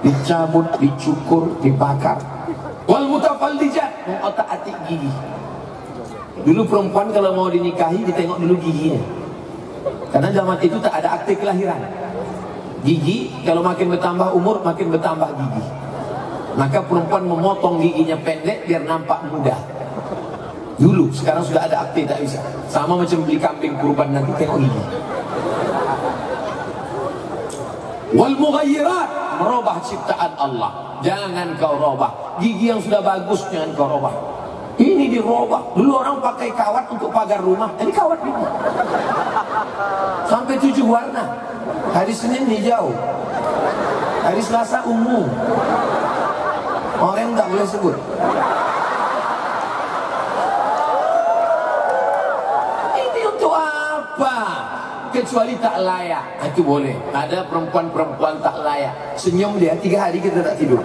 dicabut, dicukur, dibakar. Wal mutafallijat, mengotak-atik gigi. Dulu perempuan kalau mau dinikahi ditengok dulu giginya, karena zaman itu tak ada akte kelahiran. Gigi kalau makin bertambah umur makin bertambah gigi. Maka perempuan memotong giginya pendek biar nampak muda. Dulu, sekarang sudah ada akte tak bisa. Sama macam beli kambing kurban nanti tengok gigi. Wal mughayyirat, merubah ciptaan Allah. Jangan kau robah. Gigi yang sudah bagus jangan kau robah. Ini dirobah. Dulu orang pakai kawat untuk pagar rumah. Ini kawat ini. Sampai 7 warna. Hari Senin hijau, hari Selasa ungu, orang tak boleh sebut. Ini untuk apa? Kecuali tak layak. Itu boleh. Ada perempuan-perempuan tak layak. Senyum dia 3 hari kita tak tidur.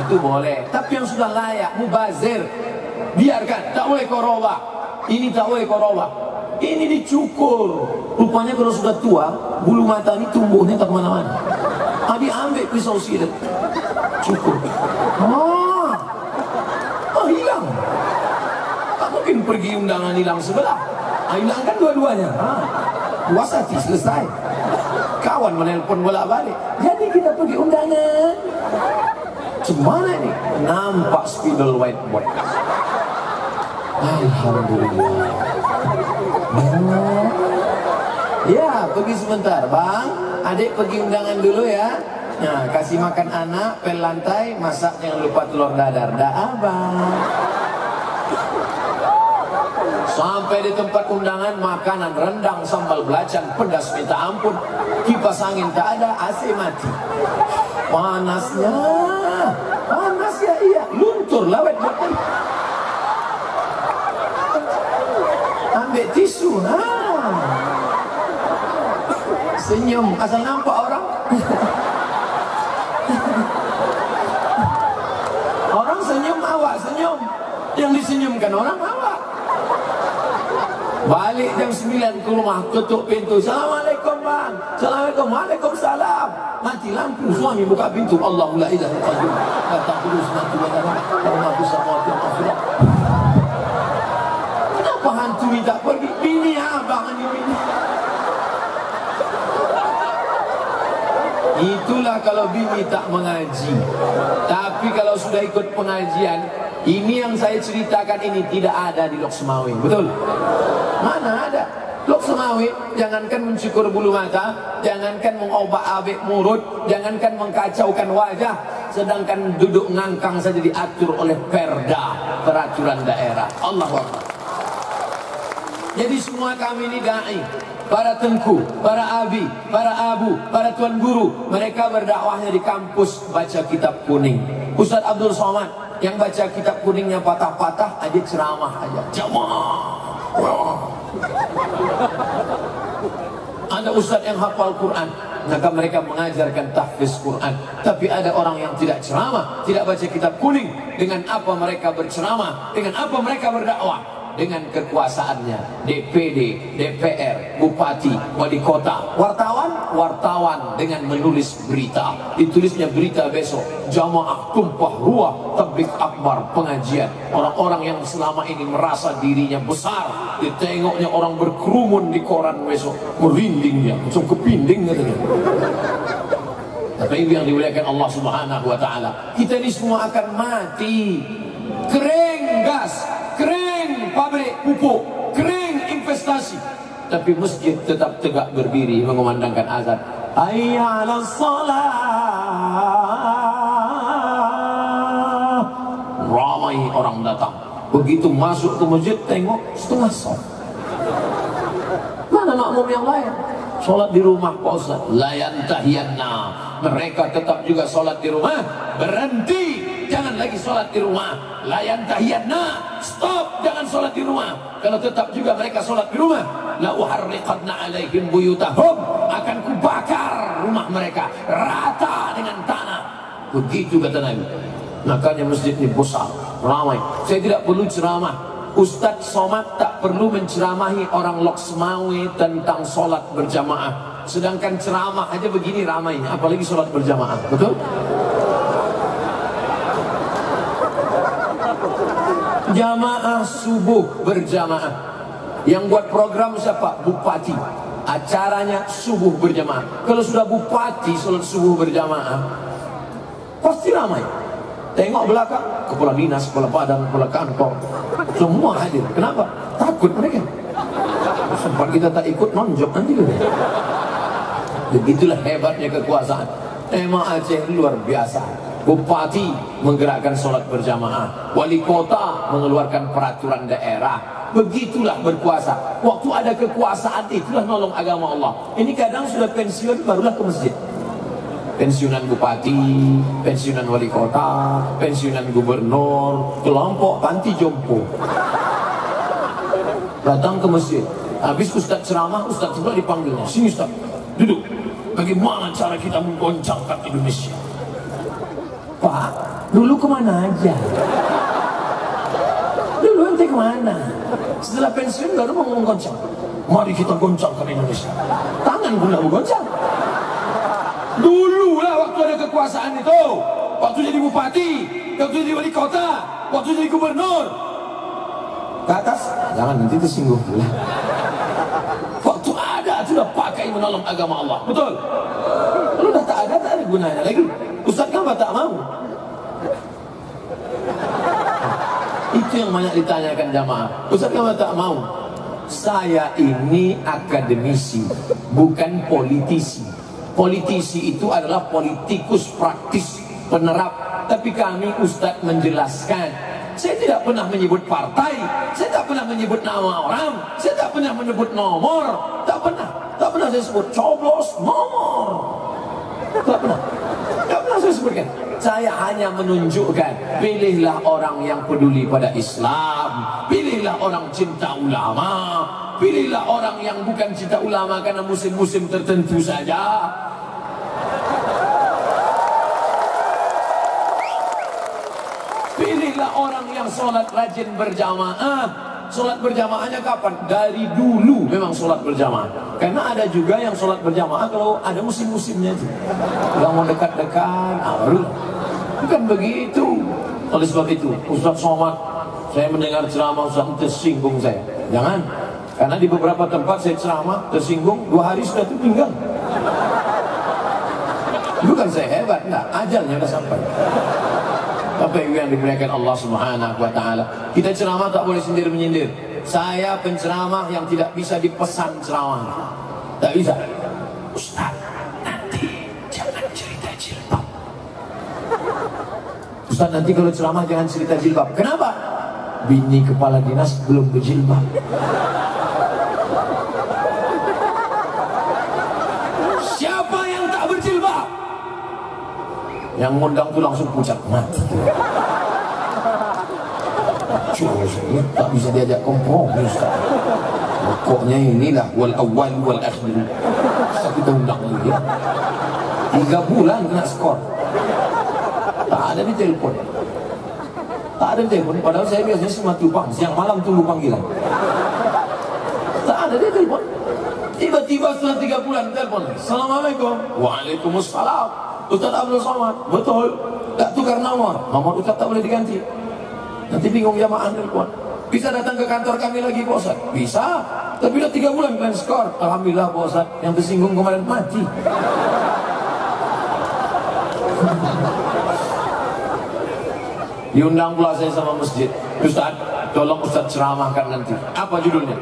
Itu boleh. Tapi yang sudah layak, mubazir, biarkan. Tak boleh kau robah. Ini tak boleh kau robah. Ini dicukur. Rupanya kalau sudah tua, bulu mata ini tumbuhnya tak kemana-mana. Diambil pisau silet, cukur. Hilang. Tak mungkin pergi undangan hilang sebelah. Hilang kan dua-duanya. Puas hati selesai. Kawan menelpon bolak-balik. Jadi kita pergi undangan. Cemana ini? Nampak spidol whiteboard. Alhamdulillah. Ya, pergi sebentar, Bang. Adik pergi undangan dulu ya. Nah, kasih makan anak, pel lantai, masak jangan lupa telur dadar. Dah, Abang. Sampai di tempat undangan, makanan rendang, sambal belacan, pedas minta ampun. Kipas angin tak ada, AC mati. Panasnya, panas ya iya. Luntur lawet botol. Ambil tisu, senyum, asal nampak orang. Orang senyum, awak senyum. Yang disenyumkan orang awak. Balik jam 9 ke rumah, tutup pintu. Assalamualaikum bang. Assalamualaikum. Waalaikumsalam. Mati lampu, suami buka pintu. Allahu la ilaha illallah. Kata terus nanti kenapa hantu minta pergi? Bini abang ini bini. Itulah kalau bini tak mengaji. Tapi kalau sudah ikut pengajian, ini yang saya ceritakan ini tidak ada di Lok Semawi. Betul? Mana ada? Lok Semawi, jangankan mencukur bulu mata, jangankan mengobak-abik mulut, jangankan mengkacaukan wajah, sedangkan duduk ngangkang saja diatur oleh perda, peraturan daerah. Allahu Akbar. Jadi semua kami ini da'i, para tengku, para abi, para abu, para tuan guru, mereka berdakwahnya di kampus baca kitab kuning. Ustaz Abdul Somad yang baca kitab kuningnya patah-patah aja, ceramah aja, jamaah. Ada ustaz yang hafal Quran, maka mereka mengajarkan tahfiz Quran. Tapi ada orang yang tidak ceramah, tidak baca kitab kuning. Dengan apa mereka berceramah? Dengan apa mereka berdakwah? Dengan kekuasaannya, DPD, DPR, bupati, wali kota, wartawan dengan menulis berita. Ditulisnya berita besok, jamaah tumpah ruah, tablik akbar, pengajian. Orang-orang yang selama ini merasa dirinya besar, ditengoknya orang berkerumun di koran besok, merinding dia, macam kepinding katanya. Tapi ini yang dimuliakan Allah Subhanahu wa Ta'ala. Kita ini semua akan mati. Kering gas, kering pabrik pupuk, kering investasi, tapi masjid tetap tegak berdiri mengumandangkan azan. Hayya 'alas shalah. Ramai orang datang. Begitu masuk ke masjid, tengok setengah saf. Mana makmum yang lain? Sholat di rumah Pak Ustaz. Layan tahiyanna. Mereka tetap juga sholat di rumah. Berhenti. Jangan lagi sholat di rumah. Layan tahiyanna. Stop. Jangan sholat di rumah. Kalau tetap juga mereka sholat di rumah, la uharriqadna alaihim buyutahum. Akan kubakar rumah mereka rata dengan tanah. Begitu kata Nabi. Makanya masjid ini besar, ramai. Saya tidak perlu ceramah. Ustadz Somad tak perlu menceramahi orang Loksmawe tentang sholat berjamaah. Sedangkan ceramah aja begini ramainya, apalagi sholat berjamaah. Betul? Jamaah subuh berjamaah. Yang buat program siapa? Bupati. Acaranya subuh berjamaah. Kalau sudah bupati sholat subuh berjamaah, pasti ramai. Tengok belakang, kepala dinas, kepala badan, kepala kantor, semua hadir. Kenapa? Takut mereka. Sempat kita tak ikut nonjok nanti loh. Begitulah hebatnya kekuasaan. Tema Aceh luar biasa. Bupati menggerakkan sholat berjamaah, wali kota mengeluarkan peraturan daerah. Begitulah berkuasa. Waktu ada kekuasaan itulah nolong agama Allah. Ini kadang sudah pensiun barulah ke masjid. Pensiunan bupati, pensiunan wali kota, pensiunan gubernur, kelompok panti jompo datang ke masjid. Habis Ustadz ceramah, Ustadz juga dipanggilnya. Sini Ustadz, duduk. Bagaimana cara kita menggoncangkan Indonesia? Pak, dulu kemana aja? Dulu ente kemana? Setelah pensiun baru mau menggoncang. Mari kita goncangkan Indonesia. Tangan pun tidak menggoncang. Dulu lah waktu ada kekuasaan itu, waktu jadi bupati, waktu jadi wali kota, waktu jadi gubernur. Ke atas, jangan nanti tersinggung. Waktu ada sudah pakai menolong agama Allah, betul? Kalau dah tak ada gunanya lagi. Ustaz kenapa tak mau? Itu yang banyak ditanyakan jamaah. Ustaz kenapa tak mau? Saya ini akademisi, bukan politisi. Politisi itu adalah politikus praktis, penerap. Tapi kami Ustadz menjelaskan. Saya tidak pernah menyebut partai, saya tak pernah menyebut nama orang, saya tak pernah menyebut nomor. Tak pernah saya sebut coblos nomor. Tak pernah saya sebutkan. Saya hanya menunjukkan, pilihlah orang yang peduli pada Islam, pilihlah orang cinta ulama, pilihlah orang yang bukan cinta ulama karena musim-musim tertentu saja. Pilihlah orang yang sholat rajin berjamaah. Sholat berjamaahnya kapan? Dari dulu memang sholat berjamaah. Karena ada juga yang sholat berjamaah kalau ada musim-musimnya itu. Yang mau dekat-dekat, baru. Bukan begitu. Oleh sebab itu, Ustaz Somad, saya mendengar ceramah Ustaz tersinggung saya. Jangan. Karena di beberapa tempat saya ceramah tersinggung, 2 hari sudah itu tinggal. Bukan saya hebat, enggak. Ajalnya sudah sampai. Bapak Ibu yang dimuliakan Allah Subhanahu wa Ta'ala, kita ceramah tak boleh sindir-menyindir. Saya penceramah yang tidak bisa dipesan ceramah. Tak bisa. Ustaz, nanti jangan cerita jilbab. Ustaz, nanti kalau ceramah jangan cerita jilbab. Kenapa? Bini kepala dinas belum berjilbab. Siapa yang tak berjilbab? Yang ngundang tuh langsung pucat mati. Cuma tak bisa diajak kompromi, Ustaz. Pokoknya inilah wal awal wal akhir. Kita undang lagi ya. 3 bulan kena skor. Tak ada di telepon. Tak ada di telepon. Padahal saya biasanya cuma tupang. Siang malam tunggu panggilan. Tak ada di telepon. Tiba-tiba setelah 3 bulan telepon. Assalamualaikum. Waalaikumsalam. Ustaz Abdul Somad. Betul. Tak tukar nomor. Nomor Ustaz tak boleh diganti. Nanti bingung jamaah telepon. Bisa datang ke kantor kami lagi Pak Ustaz? Bisa. Tapi udah 3 bulan kalian skor. Alhamdulillah Pak Ustaz. Yang tersinggung kemarin mati. Diundang pula saya sama masjid. Ustaz, tolong Ustaz ceramahkan nanti. Apa judulnya?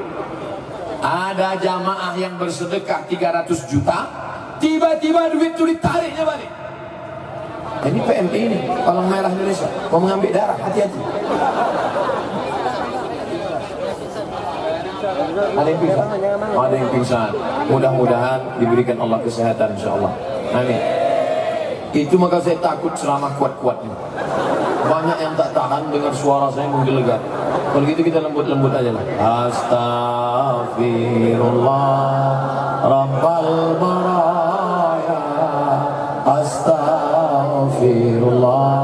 Ada jamaah yang bersedekah 300 juta, tiba-tiba duit itu ditariknya balik. Ini PMI ini, Palang Merah Indonesia, mau mengambil darah, hati-hati. Ada yang pingsan? Ada yang pingsan. Mudah-mudahan diberikan Allah kesehatan insyaAllah. Amin. Itu maka saya takut ceramah kuat-kuatnya. Banyak yang tak tahan dengar suara saya menggelegar. Kalau gitu kita lembut-lembut aja lah. Astaghfirullah Rabbal baraya, astaghfirullah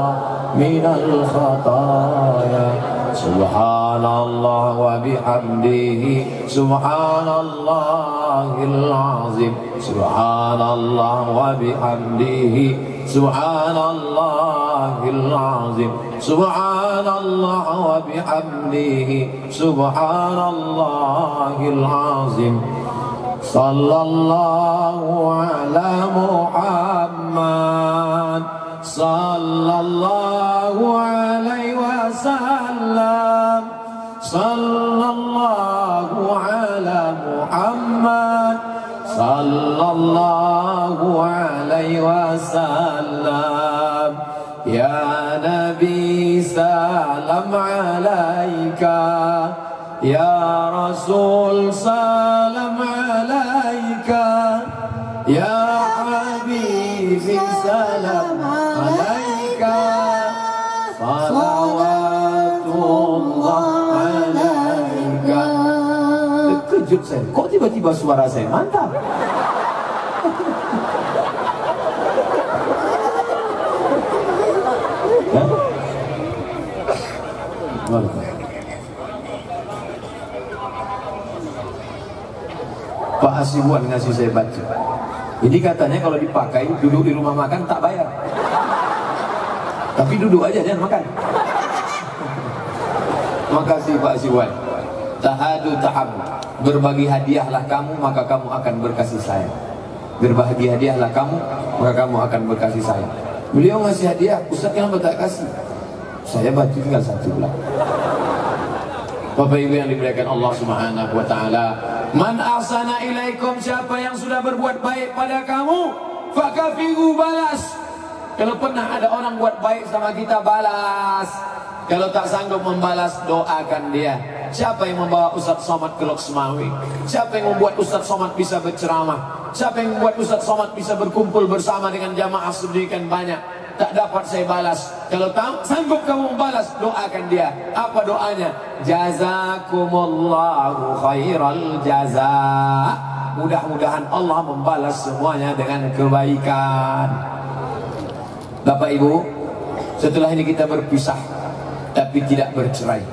minal khataya, subhanallah wa bihamdihi, subhanallahil azim, subhanallah wa bihamdihi, subhanallahil azim, subhanallah wa bihamdihi, subhanallahil azim. Sallallahu ala Muhammad, sallallahu alaihi wasallam, sallallahu ala Muhammad, sallallahu alaihi wasallam. Ya Nabi salam alaika, ya Rasul salam alaika, ya Habibi salam alaika, salawatullah alaika. Terkejut saya, kok tiba-tiba suara saya mantap? Pak Hasibuan ngasih saya baca. Jadi katanya kalau dipakai duduk di rumah makan tak bayar. Tapi duduk aja jangan makan. Makasih Pak Hasibuan. Tahadu tahabu. Berbagi hadiahlah kamu maka kamu akan berkasih sayang. Berbagi hadiahlah kamu maka kamu akan berkasih sayang. Beliau ngasih hadiah, Ustaz kenapa tak kasih? Saya baca tinggal 1 bulan. Bapak Ibu yang dimuliakan Allah Subhanahu wa taala, man ahsana ilaikum, siapa yang sudah berbuat baik pada kamu, fakafiru, balas. Kalau pernah ada orang buat baik sama kita, balas. Kalau tak sanggup membalas, doakan dia. Siapa yang membawa Ustaz Somad ke Lok Semawi? Siapa yang membuat Ustaz Somad bisa berceramah? Siapa yang membuat Ustaz Somad bisa berkumpul bersama dengan jamaah sedemikian banyak? Tak dapat saya balas. Kalau tak sanggup kamu membalas, doakan dia. Apa doanya? Jazakumullahu khairal jaza. Mudah-mudahan Allah membalas semuanya dengan kebaikan. Bapak Ibu, setelah ini kita berpisah, tapi tidak bercerai.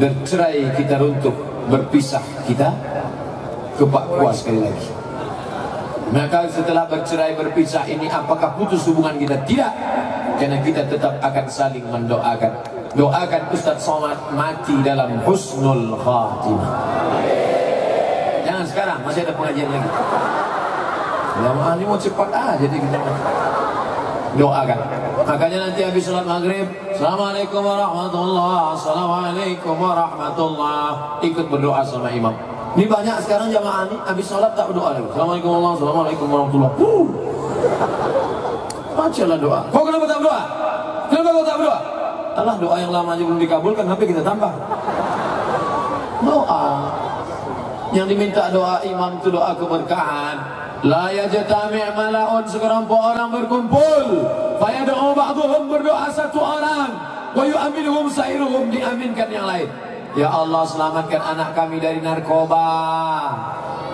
Bercerai kita runtuh, berpisah kita kepak kuas sekali lagi. Maka setelah bercerai berpisah ini, apakah putus hubungan kita? Tidak, karena kita tetap akan saling mendoakan. Doakan Ustaz Somad mati dalam husnul khatimah. Jangan sekarang, masih ada pengajian lagi. Jamaah ini mau cepat aja jadi kita doakan. Makanya nanti habis salat maghrib, Assalamualaikum warahmatullahi, Assalamualaikum warahmatullahi, ikut berdoa sama imam. Ini banyak sekarang jamaah ini habis sholat tak berdoa lagi. Assalamualaikum warahmatullahi, Assalamualaikum warahmatullahi. Bacalah doa. Kau kenapa tak berdoa? Kenapa kau tak berdoa? Allah, doa yang lama aja belum dikabulkan, tapi kita tambah doa. Yang diminta doa imam itu doa keberkahan. La yajtami' mala'un, sekelompok orang berkumpul, fayad'u ba'dhum, berdoa satu orang, wa yu'aminuhum sa'iruhum, diaminkan yang lain. Ya Allah, selamatkan anak kami dari narkoba,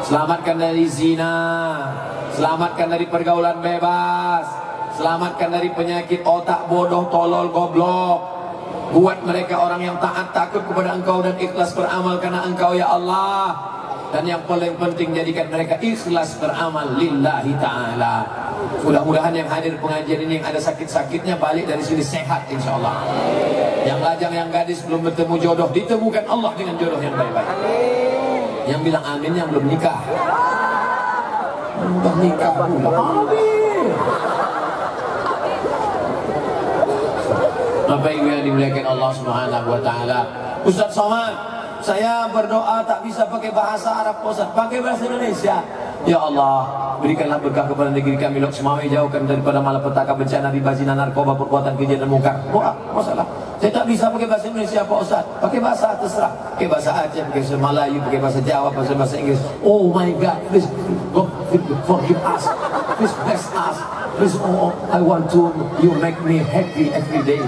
selamatkan dari zina, selamatkan dari pergaulan bebas, selamatkan dari penyakit otak bodoh, tolol, goblok. Buat mereka orang yang taat, takut kepada Engkau dan ikhlas beramal karena Engkau ya Allah. Dan yang paling penting, jadikan mereka ikhlas beramal lillahi ta'ala. Mudah-mudahan yang hadir pengajian ini yang ada sakit-sakitnya balik dari sini sehat insya-Allah. Yang lajang, yang gadis belum bertemu jodoh, ditemukan Allah dengan jodoh yang baik-baik. Yang bilang amin yang belum nikah, udah nikah pula amin. Bapak Ibu yang dimuliakan Allah Subhanahu wa taala. Ustaz Somad, saya berdoa tak bisa pakai bahasa Arab Ustaz, pakai bahasa Indonesia. Ya Allah, berikanlah berkah kepada negeri kami Lok Semawi, jauhkan daripada malapetaka, bencana, riba, zina, narkoba, perbuatan keji dan mungkar. Doa, masalah. Saya tak bisa pakai bahasa Indonesia Pak Ustaz, pakai bahasa terserah, pakai bahasa Aceh, pakai bahasa Melayu, pakai bahasa Jawa, bahasa Inggris. Oh my God, please God forgive us, please bless us, please. Oh, I want to you make me happy every day.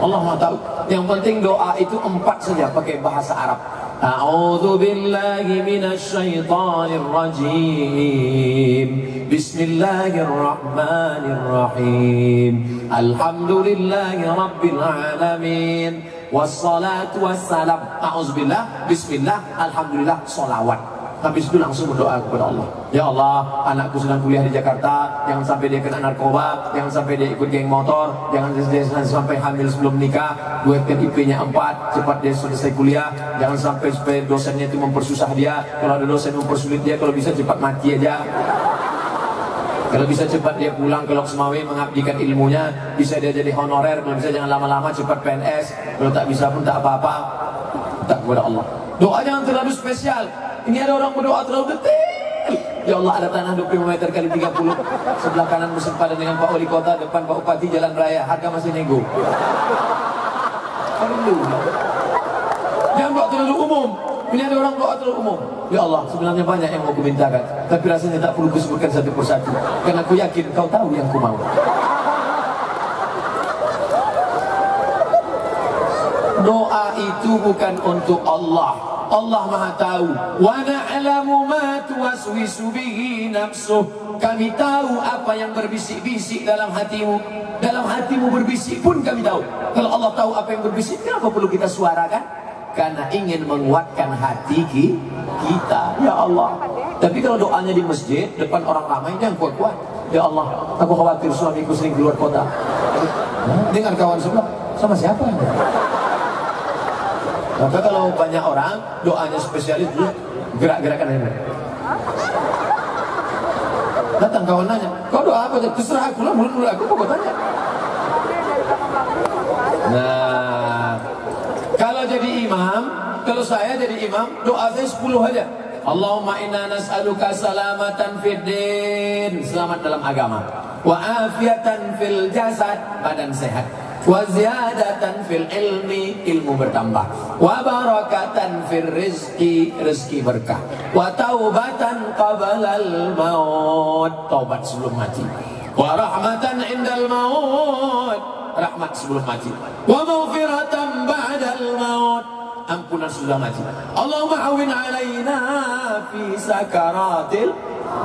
Allah Maha tahu. Yang penting doa itu 4 saja pakai bahasa Arab. A'udzu billahi minasy syaithanir rajim. Bismillahirrahmanirrahim. Alhamdulillahi rabbil alamin. Wassalatu wassalam. A'udzubillah, bismillah, alhamdulillah, sholawat. Habis itu langsung berdoa kepada Allah. Ya Allah, anakku sedang kuliah di Jakarta, jangan sampai dia kena narkoba, jangan sampai dia ikut geng motor, jangan sampai hamil sebelum nikah, buatkan IP-nya 4, cepat dia selesai kuliah, jangan sampai supaya dosennya itu mempersusah dia, kalau ada dosen mempersulit dia, kalau bisa cepat mati aja. Kalau bisa cepat dia pulang ke Lok Semawi mengabdikan ilmunya, bisa dia jadi honorer, kalau bisa jangan lama-lama, cepat PNS, kalau tak bisa pun tak apa-apa, tak kepada Allah. Doa jangan terlalu spesial. Ini ada orang berdoa terlalu detail. Ya Allah, ada tanah 25 meter kali 30, sebelah kanan musim padan dengan Pak Wali Kota, depan Pak Bupati, jalan raya, harga masih nego. Perlu. Jangan doa terlalu umum. Ini ada orang doa terlalu umum. Ya Allah, sebenarnya banyak yang mau kumintakan, tapi rasanya tak perlu kusebutkan satu persatu, karena aku yakin kau tahu yang ku mau. Doa itu bukan untuk Allah. Allah Maha tahu. Wa na'lamu ma tuwaswisu bihi nafsuh. Kami tahu apa yang berbisik-bisik dalam hatimu. Dalam hatimu berbisik pun kami tahu. Kalau Allah tahu apa yang berbisik, kenapa perlu kita suarakan? Karena ingin menguatkan hati kita. Ya Allah. Tapi kalau doanya di masjid depan orang ramai, jangan kuat-kuat. Ya Allah, aku khawatir suamiku sering keluar kota. Dengan kawan sebelah, sama siapa? Maka kalau banyak orang doanya spesialis dulu, gerak-gerakan ini. Datang kawan nanya, kau doa apa? Terserah aku lah, mulut aku kok tanya. Nah, kalau jadi imam, kalau saya jadi imam, doa saya 10 aja. Allahumma inna nas'aluka salamatan fid din, selamat dalam agama, wa afiatan fil jasad, badan sehat, wa ziyadatan fil ilmi, ilmu bertambah, wa barakatan fil rizki, rezeki berkah, wa taubatan qabalal maut, taubat sebelum mati, wa rahmatan indal maut, rahmat sebelum mati, wa maghfiratan ba'dal maut, ampunan sudah mati. Allahumma awin alaina fi sakaratil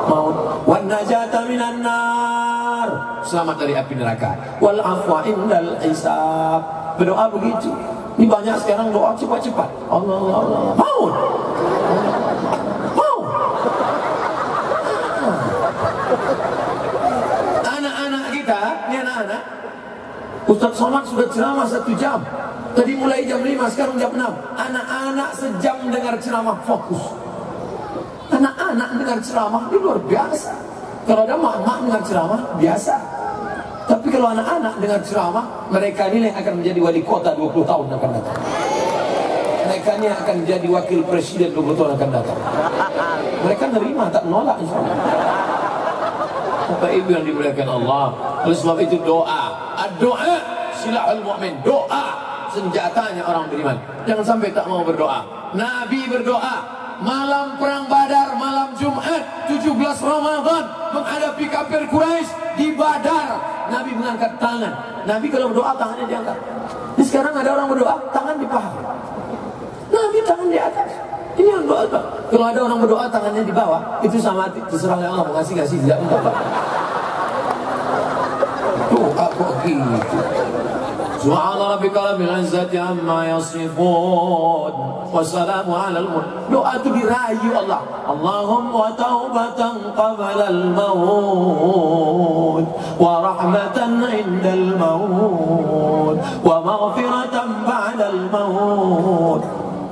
maut wan najata minan nar, selamat dari api neraka, wal afwa indal hisab. Berdoa begitu. Ini banyak sekarang doa cepat-cepat. Allah Allah maut. Maut. Anak-anak kita, ini anak-anak, Ustaz Somad sudah ceramah 1 jam. Tadi mulai jam 5, sekarang jam 6. Anak-anak sejam dengar ceramah, fokus. Anak-anak dengar ceramah, ini luar biasa. Kalau ada mak-mak dengar ceramah, biasa. Tapi kalau anak-anak dengar ceramah, mereka ini yang akan menjadi wali kota 20 tahun akan datang. Mereka ini akan jadi wakil presiden 20 tahun akan datang. Mereka nerima, tak nolak insyaAllah. Bapak Ibu yang dimuliakan Allah, oleh sebab itu doa. Doa silahul mu'min, doa senjatanya orang beriman. Jangan sampai tak mau berdoa. Nabi berdoa malam perang Badar, malam Jumat 17 Ramadan, menghadapi kafir Quraisy di Badar. Nabi mengangkat tangan. Nabi kalau berdoa tangannya diangkat. Ini sekarang ada orang berdoa tangan di paha. Ini yang doa. Kalau ada orang berdoa tangannya di bawah, itu sama terserah Allah mau ngasih tidak enggak. Doa kok gitu. Subhana rabbika rabbil izzati amma yasifun wa salamun 'alal mursalin. Doa itu dirayu Allah. Allahumma taubatan qabla al-maut wa rahmatan 'indal maut wa maghfiratan ba'da al-maut.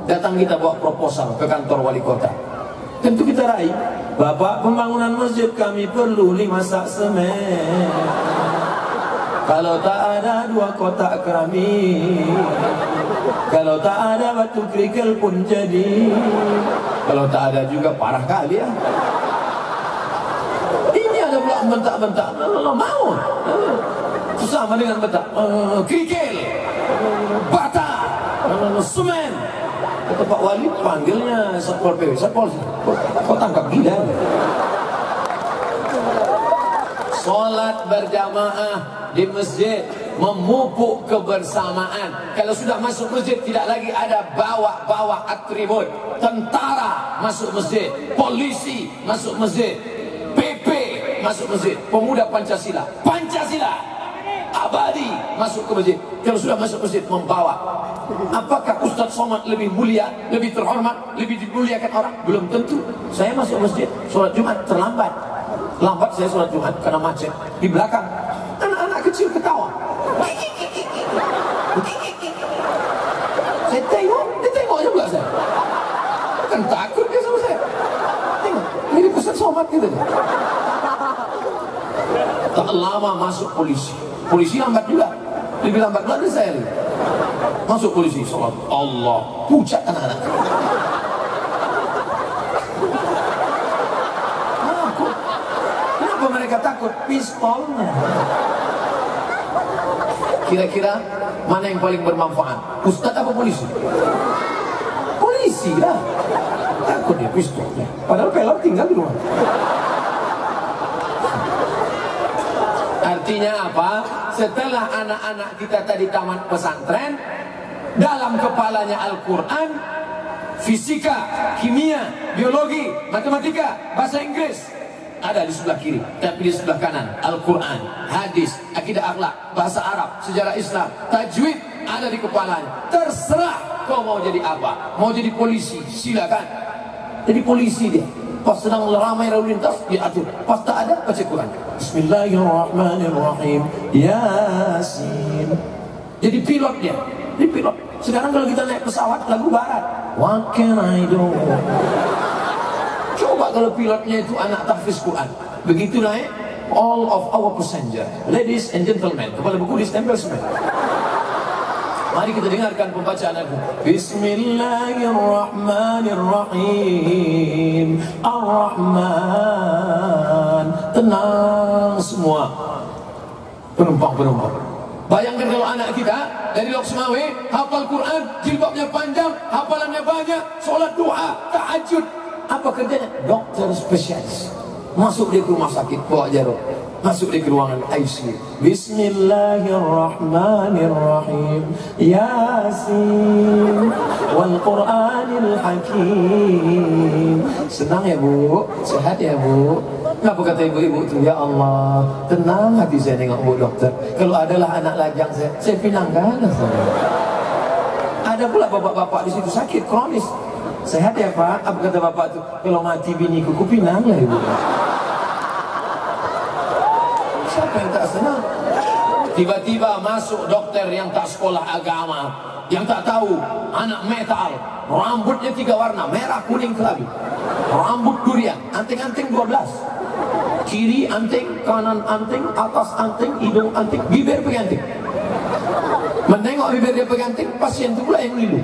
Datang kita bawa proposal ke kantor wali kota. Tentu kita raih, Bapak, pembangunan masjid kami perlu 5 sak semen. Kalau tak ada 2 kotak keramik, kalau tak ada batu kerikil pun jadi. Kalau tak ada juga parah kali ya. Ini ada pula bentak-bentak. Mau sama dengan bentak kerikil, bata, semen. Kata Pak Wali, panggilnya Satpol PP. Satpol, kau tangkap gila. Sholat berjamaah di masjid memupuk kebersamaan. Kalau sudah masuk masjid tidak lagi ada bawa-bawa atribut. Tentara masuk masjid, polisi masuk masjid, PP masuk masjid, pemuda Pancasila abadi masuk ke masjid. Kalau sudah masuk masjid membawa. Apakah Ustaz Somad lebih mulia, lebih terhormat, lebih dimuliakan orang? Belum tentu. Saya masuk masjid sholat Jumat terlambat. Lambat saya sholat Jumat karena macet. Di belakang anak-anak kecil ketawa. Saya tengok, dia tengok juga saya. Bukan takut dia sama saya. Tengok, ini Ustaz Somad gitu. Tak lama masuk polisi. Polisi lambat juga. Lebih lambat lagi saya. Masuk polisi sholat. Allah, pucat anak-anak. Mereka takut pistolnya. Kira-kira mana yang paling bermanfaat? Ustadz apa polisi? Polisi lah. Takut dia pistolnya. Padahal pelor tinggal di rumah. Artinya apa? Setelah anak-anak kita tadi tamat pesantren, dalam kepalanya Al-Quran, fisika, kimia, biologi, matematika, bahasa Inggris ada di sebelah kiri, tapi di sebelah kanan Al-Quran, hadis, akidah akhlak, bahasa Arab, sejarah Islam, tajwid ada di kepalanya. Terserah kau mau jadi apa. Mau jadi polisi, silakan. Jadi polisi dia. Pas sedang ramai lalu lintas, dia atur. Pas tak ada, baca Quran. Bismillahirrahmanirrahim. Yasin. Jadi pilot dia. Jadi pilot. Sekarang kalau kita naik pesawat lagu barat, what can I do? Coba kalau pilotnya itu anak tahfiz Quran. Begitu naik, all of our passenger, ladies and gentlemen, kepala buku ditempel semua. Mari kita dengarkan pembacaan Al-Quran. Bismillahirrahmanirrahim. Ar-Rahman. Tenang semua penumpang-penumpang. Bayangkan kalau anak kita dari Lok Semawe hafal Quran, jilbabnya panjang, hafalannya banyak, sholat duha, tahajud. Apa kerjanya? Dokter spesialis. Masuk dia ke rumah sakit, bawa jarum. Masuk dia ke ruangan ICU. Bismillahirrahmanirrahim. Yasin wal Qur'anil Hakim. Senang ya Bu? Sehat ya Bu? Kenapa kata ibu-ibu itu? Ya Allah, tenang hati saya nengok Bu dokter. Kalau adalah anak lajang saya pinangkan. Ada pula bapak-bapak di situ sakit kronis. Sehat ya Pak? Apa kata bapak itu? Kalau mati biniku, kupinang ya ibu. Siapa yang tak senang? Tiba-tiba masuk dokter yang tak sekolah agama, yang tak tahu, anak metal, rambutnya 3 warna, merah, kuning, kelabu, rambut durian, anting-anting 12, kiri anting, kanan anting, atas anting, hidung anting, bibir peganting. Menengok bibir dia peganting, pasien itu pula yang ngilu.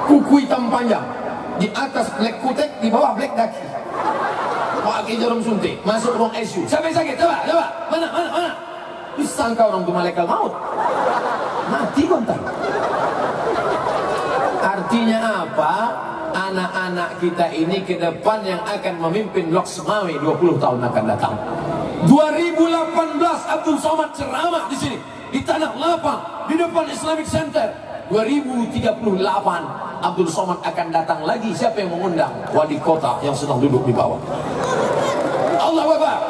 Kuku hitam panjang, di atas black kutek, di bawah black daki. Pakai jarum suntik, masuk ruang ICU. Siapa yang sakit? Coba, mana? Disangka orang itu malaikat maut, mati kontak. Artinya apa? Anak-anak kita ini ke depan yang akan memimpin Lok Semawe 20 tahun akan datang. 2018 Abdul Somad ceramah di sini, di Tanah Lapang, di depan Islamic Center. 2038 Abdul Somad akan datang lagi. Siapa yang mengundang? Wali kota yang sedang duduk di bawah. Allahu Akbar.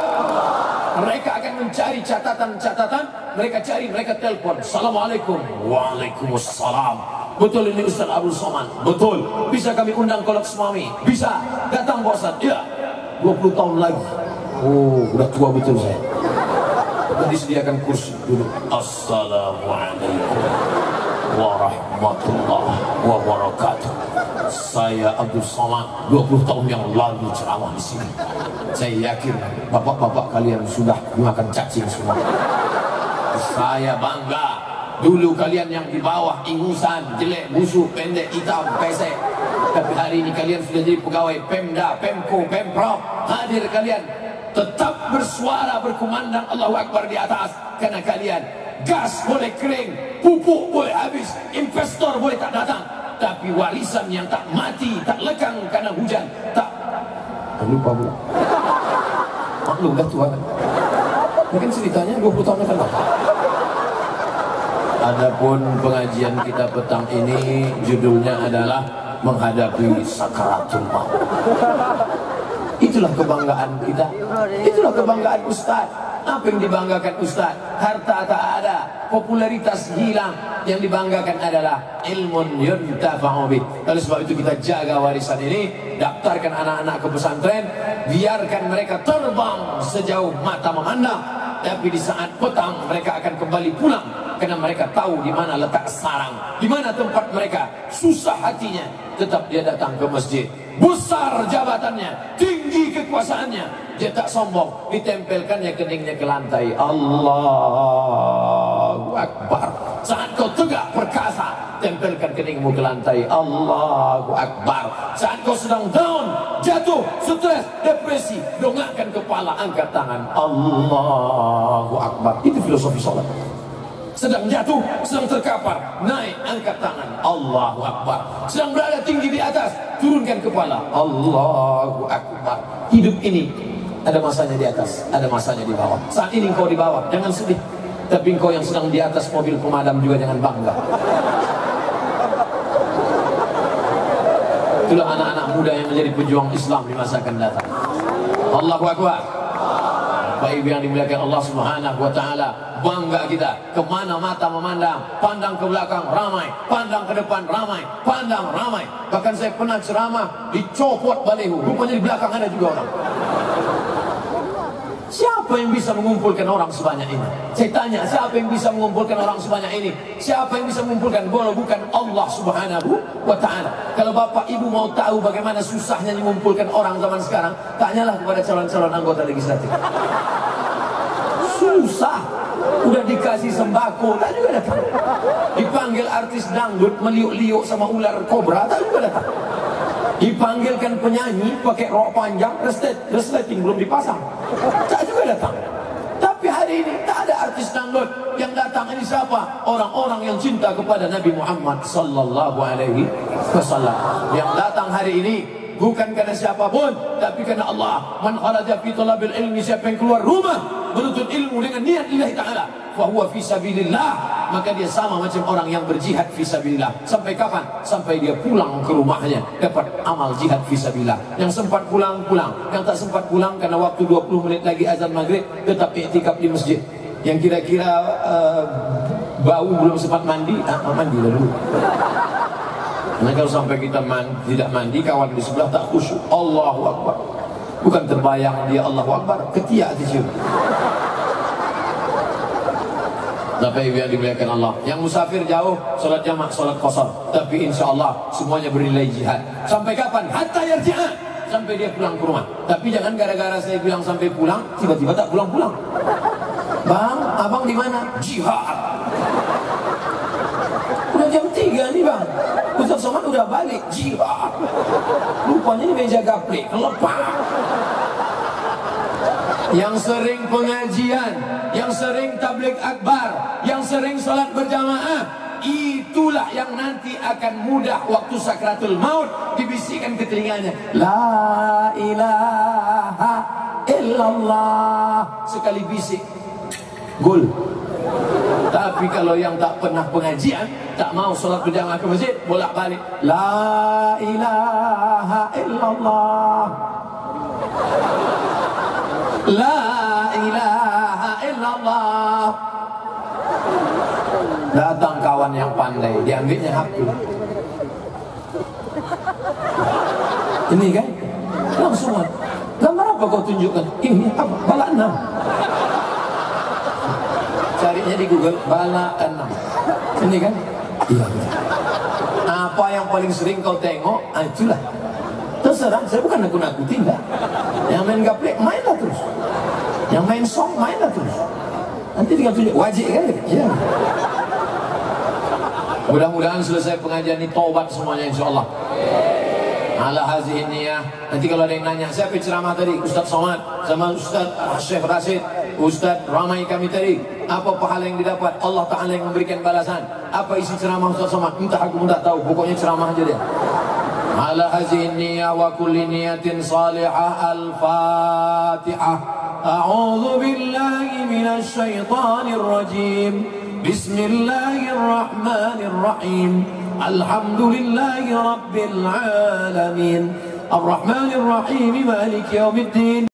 Mereka akan mencari catatan-catatan. Mereka telepon. Assalamualaikum. Waalaikumsalam. Betul ini Ustaz Abdul Somad? Betul. Bisa kami undang kolak semami? Bisa. Datang Pak Ustaz? Ya. 20 tahun lagi. Oh, udah tua betul saya. Dan disediakan kursi duduk. Assalamualaikum warahmatullahi wabarakatuh. Saya Abdul Somad 20 tahun yang lalu ceramah di sini. Saya yakin bapak-bapak kalian sudah makan cacing semua. Saya bangga. Dulu kalian yang di bawah ingusan, jelek, busuk, pendek, hitam, pesek. Tapi hari ini kalian sudah jadi pegawai Pemda, Pemko, Pemprov. Hadir kalian tetap bersuara, berkumandang Allahu Akbar di atas. Karena kalian gas boleh kering, pupuk boleh habis, investor boleh tak datang, tapi warisan yang tak mati, tak lekang karena hujan, tak lupa bu. Maklum dah tua kan. Mungkin ceritanya 20 tahun akan datang. Adapun pengajian kita petang ini judulnya adalah menghadapi sakaratul maut. Itulah kebanggaan kita. Itulah kebanggaan Ustaz. Apa yang dibanggakan Ustaz? Harta tak ada, popularitas hilang. Yang dibanggakan adalah ilmun yuntafa'u bih. Oleh sebab itu kita jaga warisan ini, daftarkan anak-anak ke pesantren, biarkan mereka terbang sejauh mata memandang. Tapi di saat petang mereka akan kembali pulang, karena mereka tahu di mana letak sarang, di mana tempat mereka. Susah hatinya, tetap dia datang ke masjid. Besar jabatannya, tinggi kekuasaannya, dia tak sombong. Ditempelkannya keningnya ke lantai. Allahu Akbar. Saat kau tegak perkasa, tempelkan keningmu ke lantai. Allahu Akbar. Saat kau sedang down, jatuh, stres, depresi, dongakkan kepala, angkat tangan. Allahu Akbar. Itu filosofi sholat. Sedang jatuh, sedang terkapar, naik, angkat tangan. Allahu Akbar. Sedang berada tinggi di atas, turunkan kepala. Allahu Akbar. Hidup ini ada masanya di atas, ada masanya di bawah. Saat ini engkau di bawah, jangan sedih. Tapi engkau yang sedang di atas mobil pemadam juga jangan bangga. Itulah anak-anak muda yang menjadi pejuang Islam di masa akan datang. Allahu Akbar. Bapak Ibu yang dimuliakan Allah Subhanahu wa taala, bangga kita. Kemana mata memandang, pandang ke belakang ramai, pandang ke depan ramai, pandang ramai. Bahkan saya pernah ceramah dicopot baliho, rupanya di belakang ada juga orang. Siapa yang bisa mengumpulkan orang sebanyak ini? Saya tanya, siapa yang bisa mengumpulkan orang sebanyak ini? Siapa yang bisa mengumpulkan? Kalau bukan Allah Subhanahu wa ta'ala. Kalau Bapak Ibu mau tahu bagaimana susahnya mengumpulkan orang zaman sekarang, tanyalah kepada calon-calon anggota legislatif. Susah. Udah dikasih sembako, tak juga datang. Dipanggil artis dangdut meliuk-liuk sama ular kobra, tak juga datang. Dipanggilkan penyanyi pakai rok panjang, resleting belum dipasang, tak juga datang. Tapi hari ini tak ada artis dangdut. Yang datang ini siapa? Orang-orang yang cinta kepada Nabi Muhammad sallallahu alaihi wasallam. Yang datang hari ini bukan karena siapapun, tapi karena Allah. Man kharaja fi talabil ilmi, siapa yang keluar rumah menuntut ilmu dengan niat lillahi ta'ala, fa huwa fi sabilillah, maka dia sama macam orang yang berjihad fi sabilillah. Sampai kapan? Sampai dia pulang ke rumahnya dapat amal jihad fi sabilillah. Yang sempat pulang, yang tak sempat pulang karena waktu 20 menit lagi azan maghrib tetap iktikaf di masjid. Yang kira-kira bau belum sempat mandi, mandi dulu. Nah, kalau sampai kita tidak mandi, kawan di sebelah tak khusyuk. Allahu Akbar. Bukan terbayang dia Allahu Akbar, ketiak dicium. Bapak Ibu yang dimuliakan Allah, yang musafir jauh, sholat jamak, sholat qasar, tapi insya Allah semuanya bernilai jihad. Sampai kapan? Hatta yarji'a, sampai dia pulang ke rumah. Tapi jangan gara-gara saya bilang sampai pulang, tiba-tiba tak pulang-pulang. Bang, abang di mana? Jihad. Udah jam 3 nih bang, Ustaz Somad udah balik. Jihad. Rupanya ini meja gaplek, lepas. Yang sering pengajian, yang sering tabligh akbar, yang sering salat berjamaah, itulah yang nanti akan mudah waktu sakratul maut dibisikkan ke telinganya, la ilaha illallah. Sekali bisik, gol. Tapi kalau yang tak pernah pengajian, tak mau sholat berjamaah ke masjid, bolak-balik la ilaha illallah, la ilaha illallah. Datang kawan yang pandai, diambilnya HP. Ini kan langsung, gambar apa kau tunjukkan? Ini apa? Bala 6. Carinya di Google, bala 6. Ini kan? Iya. Apa yang paling sering kau tengok? Itulah. Terserah, saya bukan nakut-nakutin dah. Yang main gaplek, mainlah terus. Yang main song, mainlah terus. Nanti tinggal tunjuk, wajib kan? Iya. Mudah-mudahan selesai pengajian ini taubat semuanya insyaallah. Ala hazihi niyah. Nanti kalau ada yang nanya, siapa ceramah tadi? Ustaz Somad sama Ustaz Syekh Rasid, Ustaz ramai kami tadi. Apa pahala yang didapat? Allah Ta'ala yang memberikan balasan. Apa isi ceramah Ustaz Somad? Entah, aku tak tahu. Pokoknya ceramah aja dia. Ala hazihi niyah wa kulli niyatin salihah. Al-Fatihah. A'udzu billahi minasy syaithanir rajim. Bismillahirrahmanirrahim. Alhamdulillahi rabbil alamin. Ar-Rahmanir Rahim. Maliki yaumiddin.